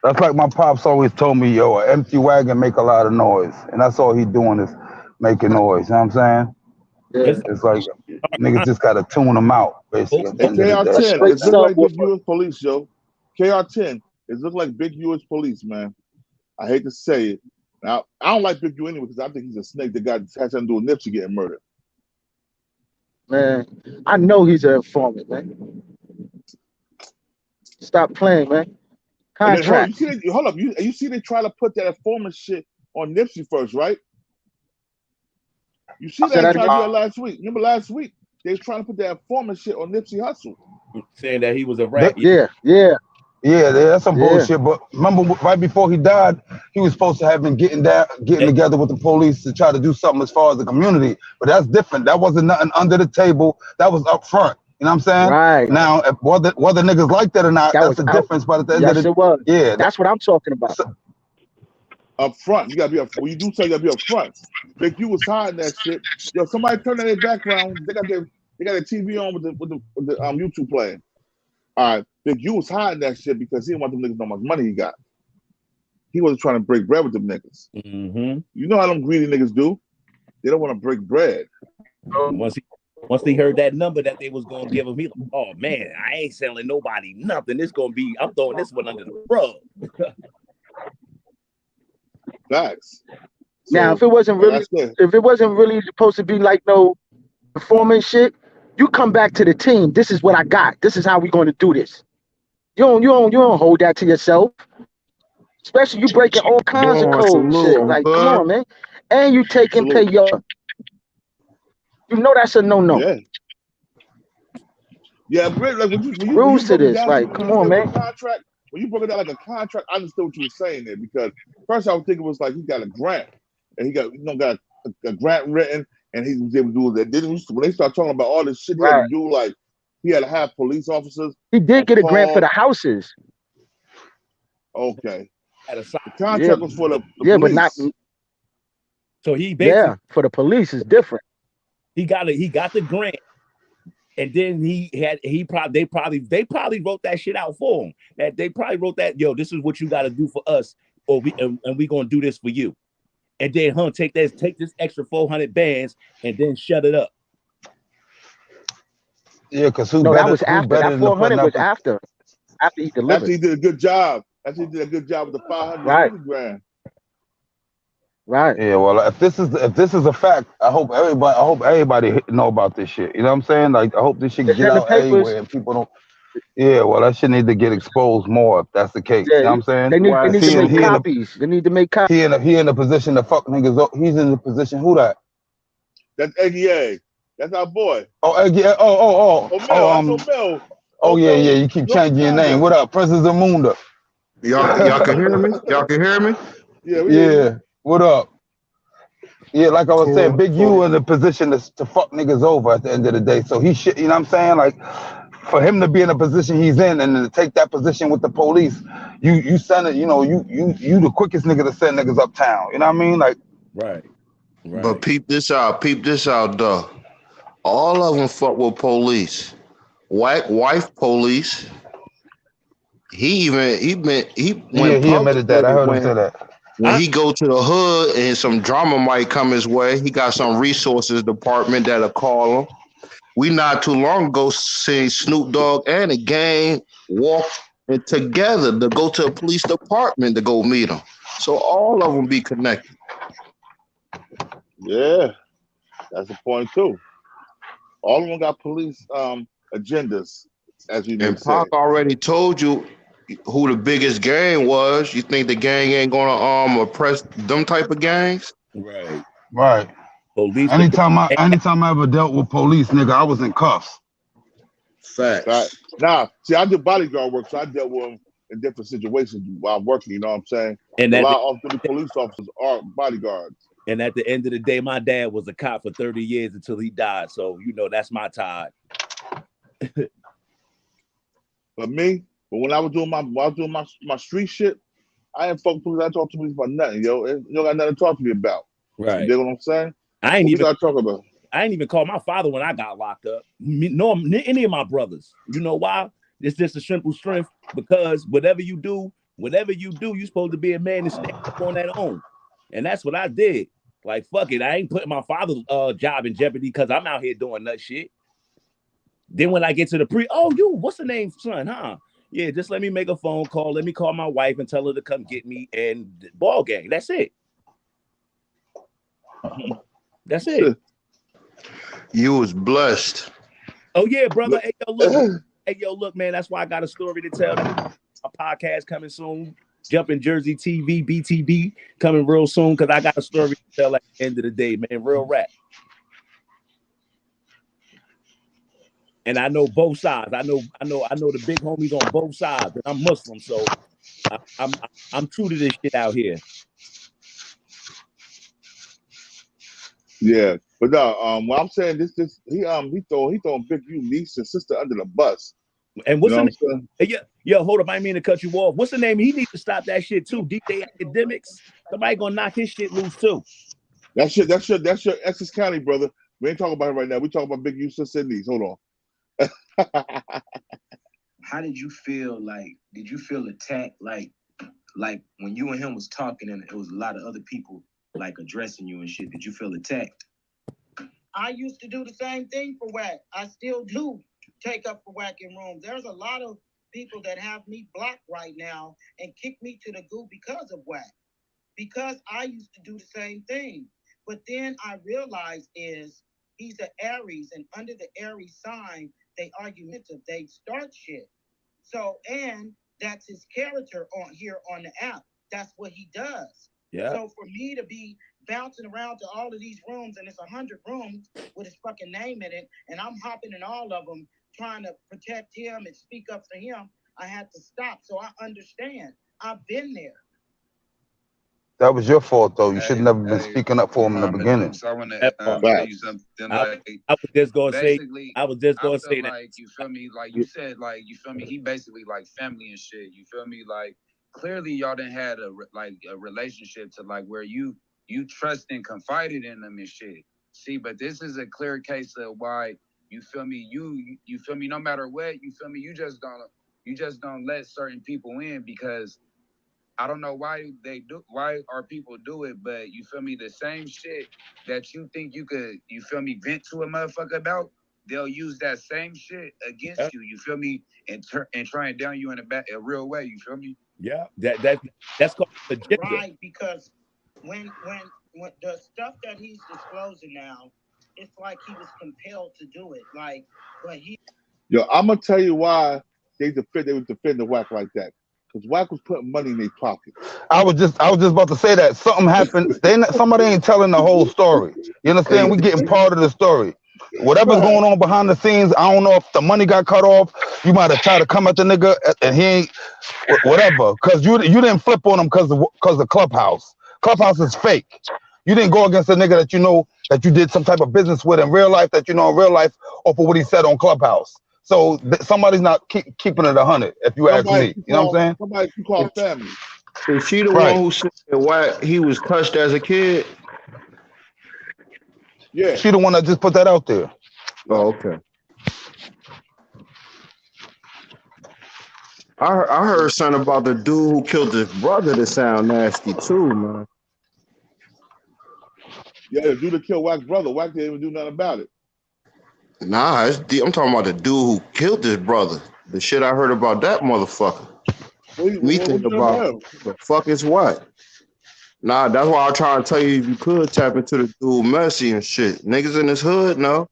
That's like my pops always told me, yo, an empty wagon make a lot of noise. And that's all he doing is making noise. You know what I'm saying? Yeah. It's like niggas just gotta tune them out, basically. At the And end of the day. KR10, it's look like Big U is police, yo. KR10, it look like Big U is police, man. I hate to say it. Now, I don't like Big U anyway because I think he's a snake that has something to do with Nipsey getting murdered. Man, I know he's an informant, man. Stop playing, man. Contract. Hold up. You see they try to put that informant shit on Nipsey first, right? You see that they tried to do that last week. Remember last week? They was trying to put that informant shit on Nipsey Hussle. Saying that he was a rat. Yeah. Yeah, that's some bullshit. But remember, right before he died, he was supposed to have been getting together with the police to try to do something as far as the community. But that's different. That wasn't nothing under the table. That was up front. You know what I'm saying? Right. Now, whether niggas like that or not, that's the difference. But at the end of the it was. Yeah, that's what I'm talking about. Up front, you gotta be up. When you do something, you gotta be up front. Big U was hiding that shit. Yo, somebody turn on their background. They got their TV on with the YouTube playing. All right, Big U was hiding that shit because he didn't want them niggas to know how much money he got. He wasn't trying to break bread with them niggas. Mm-hmm. You know how them greedy niggas do? They don't want to break bread. Once he heard that number that they was gonna give him, he like, oh man, I ain't selling nobody nothing. I'm throwing this one under the rug. Facts. Now, if it wasn't really supposed to be like no performance shit, you come back to the team. This is what I got. This is how we're going to do this. You don't hold that to yourself. Especially you breaking all kinds of codes. Shit. Like, come on, man. And you taking pay your. You know that's a no-no. Yeah, but like when you rules to this. Down, like, come on, man. Contract. When you broke it down like a contract, I understood what you were saying there because first I was thinking it was like he got a grant and he got a grant written and he was able to do that. Then when they start talking about all this shit he had to do, like he had to have police officers. He did get a grant for the houses. Okay. The contract was for the police. But not. So he basically for the police is different. He got the grant. And then they probably wrote that shit out for him. That they probably wrote that, yo, this is what you got to do for us, or we gonna do this for you. And then take this extra 400 bands and then shut it up. Yeah, because that was after. That 400 was after he delivered. After he did a good job. After he did a good job with the 500 grand. Right. Yeah. Well, if this is a fact, I hope everybody know about this shit. You know what I'm saying? Like, I hope this shit get out everywhere and people don't. Yeah. Well, that shit need to get exposed more if that's the case. You know what I'm saying? They need to make copies. They need to make copies. He in a position to fuck niggas up. He's in the position. Who that? That's Eggy A. That's our boy. Oh, Eggy A. Mel. Oh yeah. You keep changing your name. What up, Princess Amunda? Y'all can hear me? Y'all can hear me? Yeah. What up? Yeah, like I was saying, Big U in the position to fuck niggas over at the end of the day. So he should, you know what I'm saying? Like, for him to be in the position he's in and to take that position with the police, you send it, you the quickest nigga to send niggas uptown. You know what I mean? Like, right. But peep this out, though. All of them fuck with police. Wife police. He admitted that. I heard him say that. When he go to the hood and some drama might come his way, he got some resources department that'll call him. We not too long ago seen Snoop Dogg and a gang walk together to go to a police department to go meet him. So all of them be connected. Yeah, that's the point too. All of them got police agendas, as we and Pac already told you who the biggest gang was. You think the gang ain't gonna oppress them type of gangs? Right. Police. Anytime I ever dealt with police, nigga, I was in cuffs. Facts. Nah, see, I did bodyguard work, so I dealt with them in different situations while working. You know what I'm saying? And A at lot of the police officers are bodyguards. And at the end of the day, my dad was a cop for 30 years until he died. So, you know, that's my tie. But when I was doing my street shit, I ain't fuck police. I talk to police about nothing, yo. You don't got nothing to talk to me about. Right. You know what I'm saying? I ain't even talk about. I ain't even call my father when I got locked up. No, any of my brothers. You know why? It's just a simple strength, because whatever you do, you're supposed to be a man and stand up on that own. And that's what I did. Like, fuck it. I ain't putting my father's job in jeopardy because I'm out here doing that shit. Then when I get to the what's the name, son, huh? Yeah, just let me make a phone call. Let me call my wife and tell her to come get me, and ball gang. That's it. That's it. You was blessed. Oh yeah, brother. Hey, yo, look, man. That's why I got a story to tell. A podcast coming soon. Jumping Jersey TV, Btbtv coming real soon, because I got a story to tell at the end of the day, man. Real rap. And I know both sides. I know the big homies on both sides. And I'm Muslim, so I'm true to this shit out here. Yeah, but no, what I'm saying he throwing Big U niece and sister under the bus. And what's the name? Yo, hold up, I didn't mean to cut you off. What's the name? He needs to stop that shit too. DJ Academics. Somebody gonna knock his shit loose too. That's your Essex County, brother. We ain't talking about it right now. We talking about Big U sister and niece. Hold on. How did you feel? Like, did you feel attacked? Like when you and him was talking and it was a lot of other people like addressing you and shit. Did you feel attacked? I used to do the same thing for Wack. I still do take up for Wack in rooms. There's a lot of people that have me blocked right now and kick me to the goo because of Wack. Because I used to do the same thing. But then I realized he's an Aries, and under the Aries sign, they argumentative. They start shit. So, and that's his character on here on the app. That's what he does. Yeah. So for me to be bouncing around to all of these rooms, and it's 100 rooms with his fucking name in it, and I'm hopping in all of them trying to protect him and speak up for him, I had to stop. So I understand. I've been there. That was your fault, though. You should have never been speaking up for him in the beginning. I want to tell you something. Like, I was just gonna say that. that. Like, you feel me? Like you said, like, you feel me? He basically like family and shit. You feel me? Like, clearly y'all didn't had a relationship to like where you trust and confided in them and shit. See, but this is a clear case of why, you feel me? You feel me? No matter what, you feel me? You just don't let certain people in, because I don't know why our people do it, but you feel me? The same shit that you think you could, you feel me, vent to a motherfucker about, they'll use that same shit against you. You feel me? And try and down you in a real way. You feel me? Yeah, that's called agenda. Right, because when the stuff that he's disclosing now, it's like he was compelled to do it. Like, but Yo, I'm gonna tell you why they would defend the Wack like that. Because Wack was putting money in their pocket. I was just about to say that something happened. Somebody ain't telling the whole story. You understand? We getting part of the story. Whatever's going on behind the scenes, I don't know if the money got cut off. You might have tried to come at the nigga and he ain't whatever. Because you didn't flip on him because the Clubhouse. Clubhouse is fake. You didn't go against a nigga that you know that you did some type of business with in real life, that you know in real life, off of what he said on Clubhouse. So somebody's not keeping it 100, if you ask me. You know what I'm saying? Somebody you call family. Is she the one who said why he was touched as a kid? Yeah. She the one that just put that out there. Oh, okay. I heard something about the dude who killed his brother that sound nasty too, man. Yeah, the dude that killed Wack's brother. Wack didn't even do nothing about it. Nah, I'm talking about the dude who killed his brother. The shit I heard about that motherfucker. Me think about the fuck is what? Nah, that's why I'm trying to tell you, if you could tap into the dude Messi and shit. Niggas in this hood know.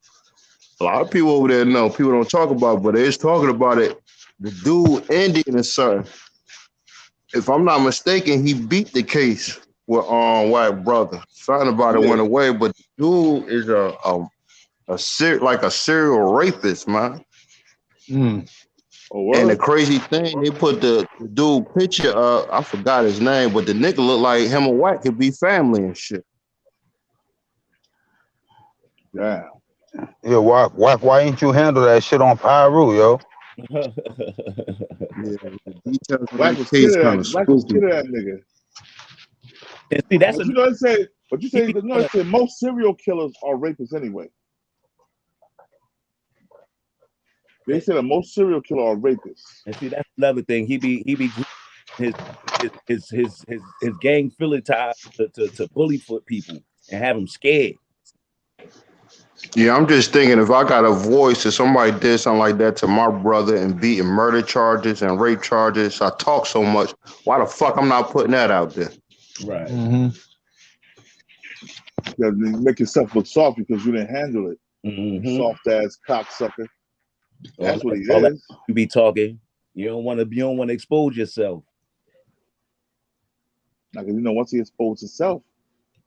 A lot of people over there know. People don't talk about it, but they is talking about it. The dude Indian or something. If I'm not mistaken, he beat the case with White brother. Something about it went away, but the dude is a serial rapist, man. Oh, And the what? crazy thing, they put the dude picture up. I forgot his name, but the nigga look like him and Wack could be family and shit. Damn. Yeah, why ain't you handle that shit on Pyru, yo? Yeah, the details of Wack that was case killing kind that. of Wack was spooky. killing that nigga. And see, that's But a you know they say. But you he say be you know trying they to, say most serial killers are rapists anyway. They say that most serial killers are rapists. and see that's another thing. He be his his gang ties to bully foot people and have them scared. Yeah, I'm just thinking if I got a voice, if somebody did something like that to my brother and beating murder charges and rape charges, I talk so much. Why the fuck I'm not putting that out there? Right. Mm-hmm. You make yourself look soft because you didn't handle it. Mm-hmm. Soft ass cocksucker. That's what he All that is. you be talking. You don't want to expose yourself. Like, you know, once he exposed himself,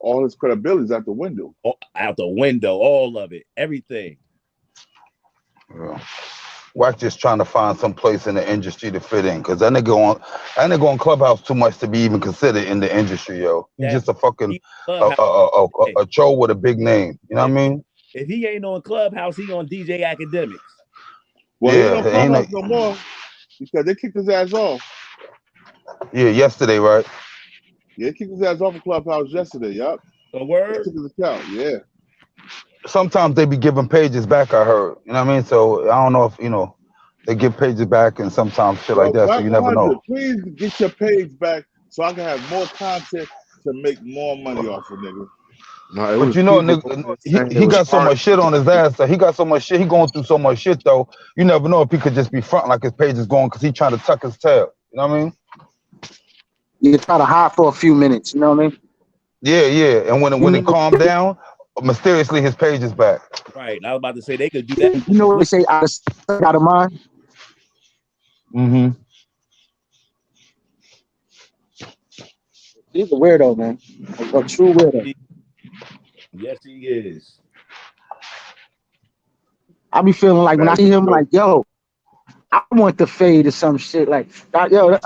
all his credibility is out the window. Out the window, all of it, everything. Yeah. Wack just trying to find some place in the industry to fit in, because that nigga on Clubhouse too much to be even considered in the industry, yo. He's just a fucking a troll with a big name. You know what I mean? If he ain't on Clubhouse, he on DJ Academics. Well, yeah, he ain't on Clubhouse no more because they kicked his ass off. Yeah, yesterday, right? Yeah, they kicked his ass off of Clubhouse yesterday. Yup. A word? They took his account. Yeah. Sometimes they be giving pages back, I heard. You know what I mean? So I don't know if, you know, they give pages back and sometimes shit like that, so you never know. Please get your page back so I can have more content to make more money off of nigga. No, but you know, nigga, he got so much shit on his ass. He got so much shit. He going through so much shit, though. You never know if he could just be front like his page is going because he trying to tuck his tail. You know what I mean? You try to hide for a few minutes. You know what I mean? Yeah, yeah. And when it calmed down, mysteriously his page is back. Right. I was about to say they could do that. You know what they say, out of sight, out of mind? Mm-hmm. He's a weirdo, man. A true weirdo. Yes, he is. I be feeling like when I see him, like, yo, I want the fade or some shit. Like, yo,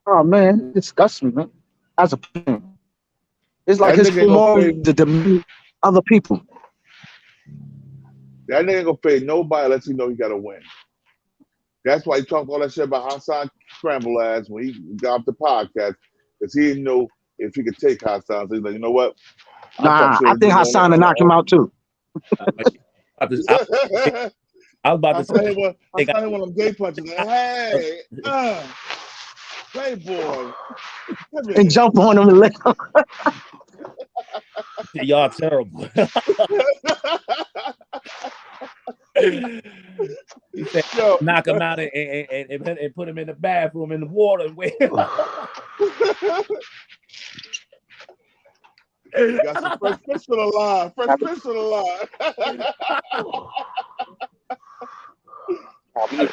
oh man, it disgusts me, man. As a person, it's like his more to demean other people. That nigga ain't gonna pay nobody unless he know he gotta win. That's why he talked all that shit about Hassan Scramble ass when he got off the podcast, because he didn't know if he could take Hassan. So he's like, you know what? Nah, I think Hassan will knock him out too. I was about to say, Hassan one of them gay punches. Like, hey, Playboy, and jump on him and lick him. Y'all terrible. He said, knock him out and put him in the bathroom in the water and wait. Got some fresh fish on the line. Fresh fish on the line.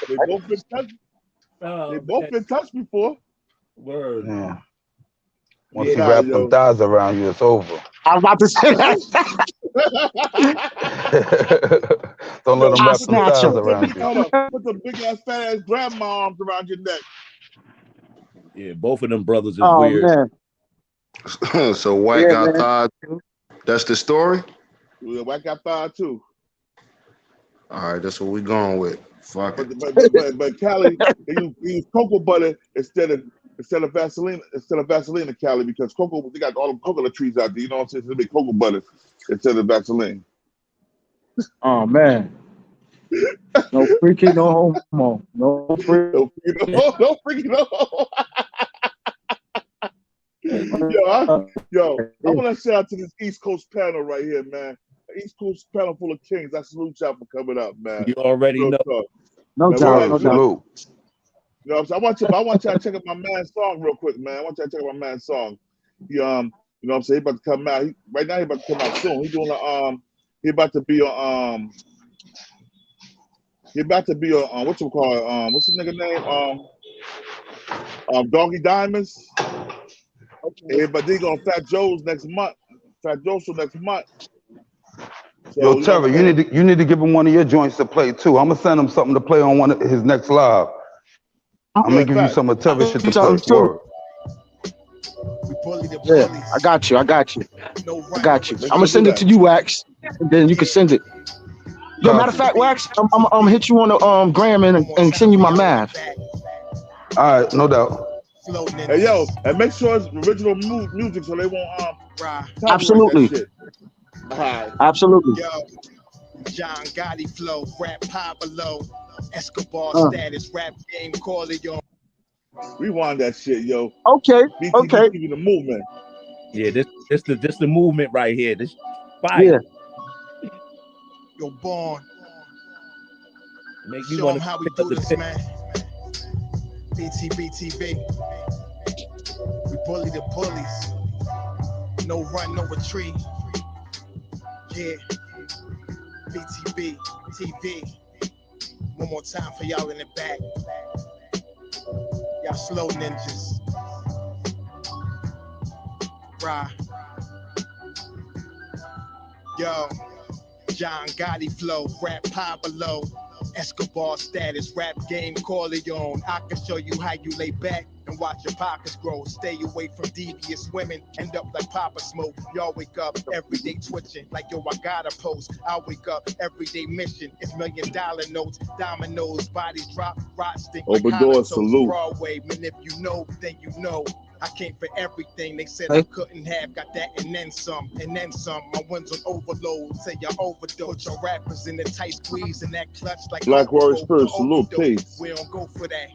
They both been touched. They both been touched before. Word. Yeah. Once you wrap them thighs around you, it's over. I'm about to say that. Don't let them wrap them thighs around you. Hold up. Put the big ass fat ass grandma arms around your neck. Yeah, both of them brothers is weird. Man. So Wack got thighs too? That's the story? Yeah, Wack got thighs too. All right, that's what we going with. Fuck it. But Cali, they use cocoa butter instead of Vaseline in Cali, because they got all the coconut trees out there. You know what I'm saying? So they make cocoa butter instead of Vaseline. Oh man. No freaking, no homo. No freaking. No freaking, no homo. Yo, I want to shout out to this East Coast panel right here, man. East Coast panel full of kings. I salute y'all for coming up, man. You already know. No doubt, no doubt. You know, so I want y'all to check out my man's song real quick, man. I want y'all to check out my man's song. He, you know what I'm saying? He about to come out. Right now, he about to come out soon. He doing he about to be on what you call it? What's his nigga name? Doggy Diamonds. Okay. Yeah, but they gonna Fat Joe's next month. Fat Joe's next month. Yo, Terry, you need to give him one of your joints to play too. I'm gonna send him something to play on one of his next live. I'm gonna give you some of Terry shit to play. Word. Yeah, I got you. I got you. I'm gonna send it to you, Wax, and then you can send it. Yo, matter of fact, Wax, I'm hit you on the gram and send you my math. All right, no doubt. Hey yo, and make sure it's original music so they won't Absolutely. That shit. All right. Absolutely. Yo, John Gotti flow, rap Pablo, Escobar status, rap game, call it yo. Rewind that shit, yo. Okay. Btbtv, the movement. Yeah, this the movement right here. This fire. Yeah. Yo, born. Make me Show want them to how we pick up do the this, pick. man. Btbtv. We bully the bullies. No run, no retreat. Yeah. Btbtv. One more time for y'all in the back. Y'all slow ninjas. Rah. Yo. John Gotti flow, rap Pablo, Escobar status, rap game Corleone. I can show you how you lay back and watch your pockets grow. Stay away from devious women, end up like Papa Smoke. Y'all wake up every day twitching like yo, I got a post. I wake up every day mission. It's $1 million notes, dominoes, bodies drop, rot stink like Oberdor, salute. Broadway. Man, if you know, then you know. I came for everything they said I couldn't have. Got that and then some, and then some. My ones on overload. Say y'all overdose. Your rappers in the tight squeeze and that clutch like Black Warrior Spirit, salute, peace. We don't go for that.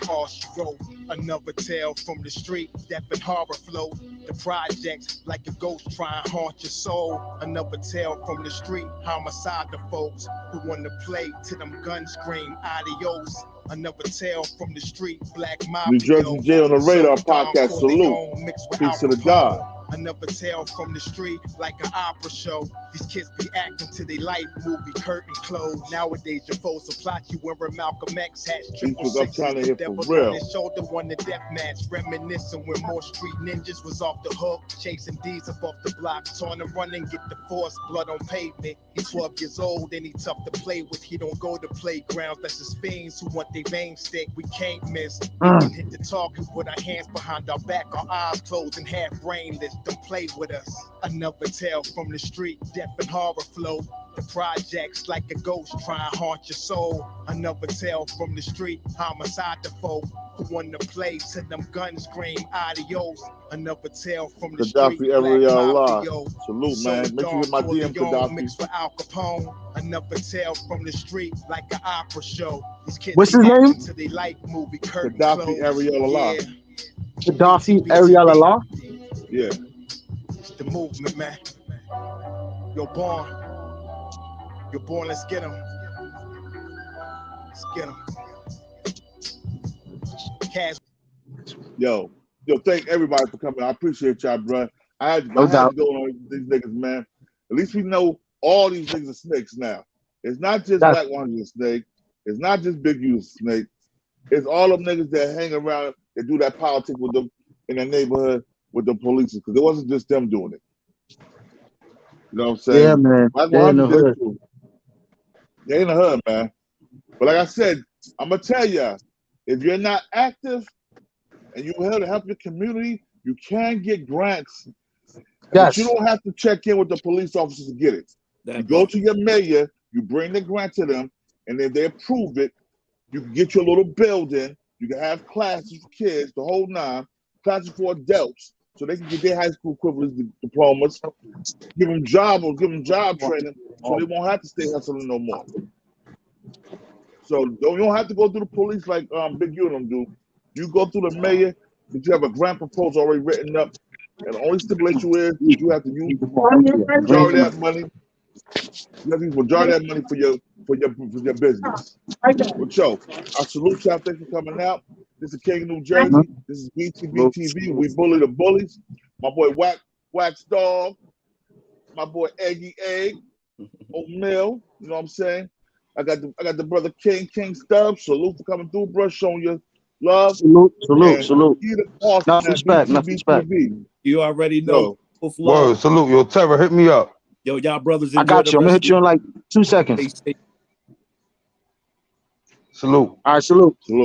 All she wrote. Another tale from the street. Death and horror flow. The projects like a ghost trying to haunt your soul. Another tale from the street. Homicide the folks who want to play till them guns scream adios. Another tale from the street, Black Mafia. New Jersey J on the Radar podcast, salute. Peace to the God. Another tale from the street, like an opera show. These kids be acting to their life movie, curtain closed. Nowadays, your foes will plot you wearing Malcolm X hats. Was up trying to hit for Devils real. on his shoulder won the death match. Reminiscing when more street ninjas was off the hook. Chasing D's up off the block. Trying to run and get the force. Blood on pavement. He's 12 years old and he tough to play with. He don't go to playgrounds. That's his fiends who want their veins stick. We can't miss. We can hit the target with our hands behind our back. Our eyes closed and half brainless. Don't play with us. Another tale from the street. Death and horror flow. The projects like a ghost trying to haunt your soul. Another tale from the street. Homicide the folk who want to play till them guns scream adios. Another tale from the street. Gaddafi, every Allah. Mafia. Salute, So man. Make sure you get my DM, Corleone Gaddafi. mixed with Al Capone. Another tale from the street like an opera show. These kids What's be his name? acting till they like movie curtain Gaddafi, closed. every Allah. Yeah. Gaddafi, Ariel Allah. Yeah. It's the movement, man. You're born. You're born. Let's get him. Let's get him. Cash. Yo, thank everybody for coming. I appreciate y'all, bro. I had to go on these niggas, man. At least we know all these niggas are snakes now. It's not just Black One's a snake. It's not just Big U's a snake. It's all them niggas that hang around and do that politics with them in their neighborhood with the police. Because it wasn't just them doing it. You know what I'm saying? Yeah, man. They're in the hood. They're in the hood, man. But like I said, I'm going to tell y'all, if you're not active and you're here to help your community, you can get grants. But you don't have to check in with the police officers to get it. You go to your mayor, you bring the grant to them, and if they approve it, you can get your little building. You can have classes for kids, the whole nine, classes for adults, so they can get their high school equivalent diplomas, give them job training, so they won't have to stay hustling no more. So you don't have to go through the police like Big U and them do. You go through the mayor, but you have a grant proposal already written up, and the only stipulation is you have to use majority of that money. You have to use majority of that money for your business. But yo, I salute y'all. Thanks for coming out. This is King of New Jersey. This is Btbtv. We bully the bullies. My boy Wax Dog. My boy Eggy Egg. O'Mill. You know what I'm saying? I got the brother King Stubbs. Salute for coming through, bro. Showing you love. Salute. Enough respect. You already know. Word, salute. Yo, Terror, hit me up. Yo, y'all brothers, I enjoy got the you. I'm gonna rest hit you in like 2 of seconds. the Salute. All right, salute. Salute.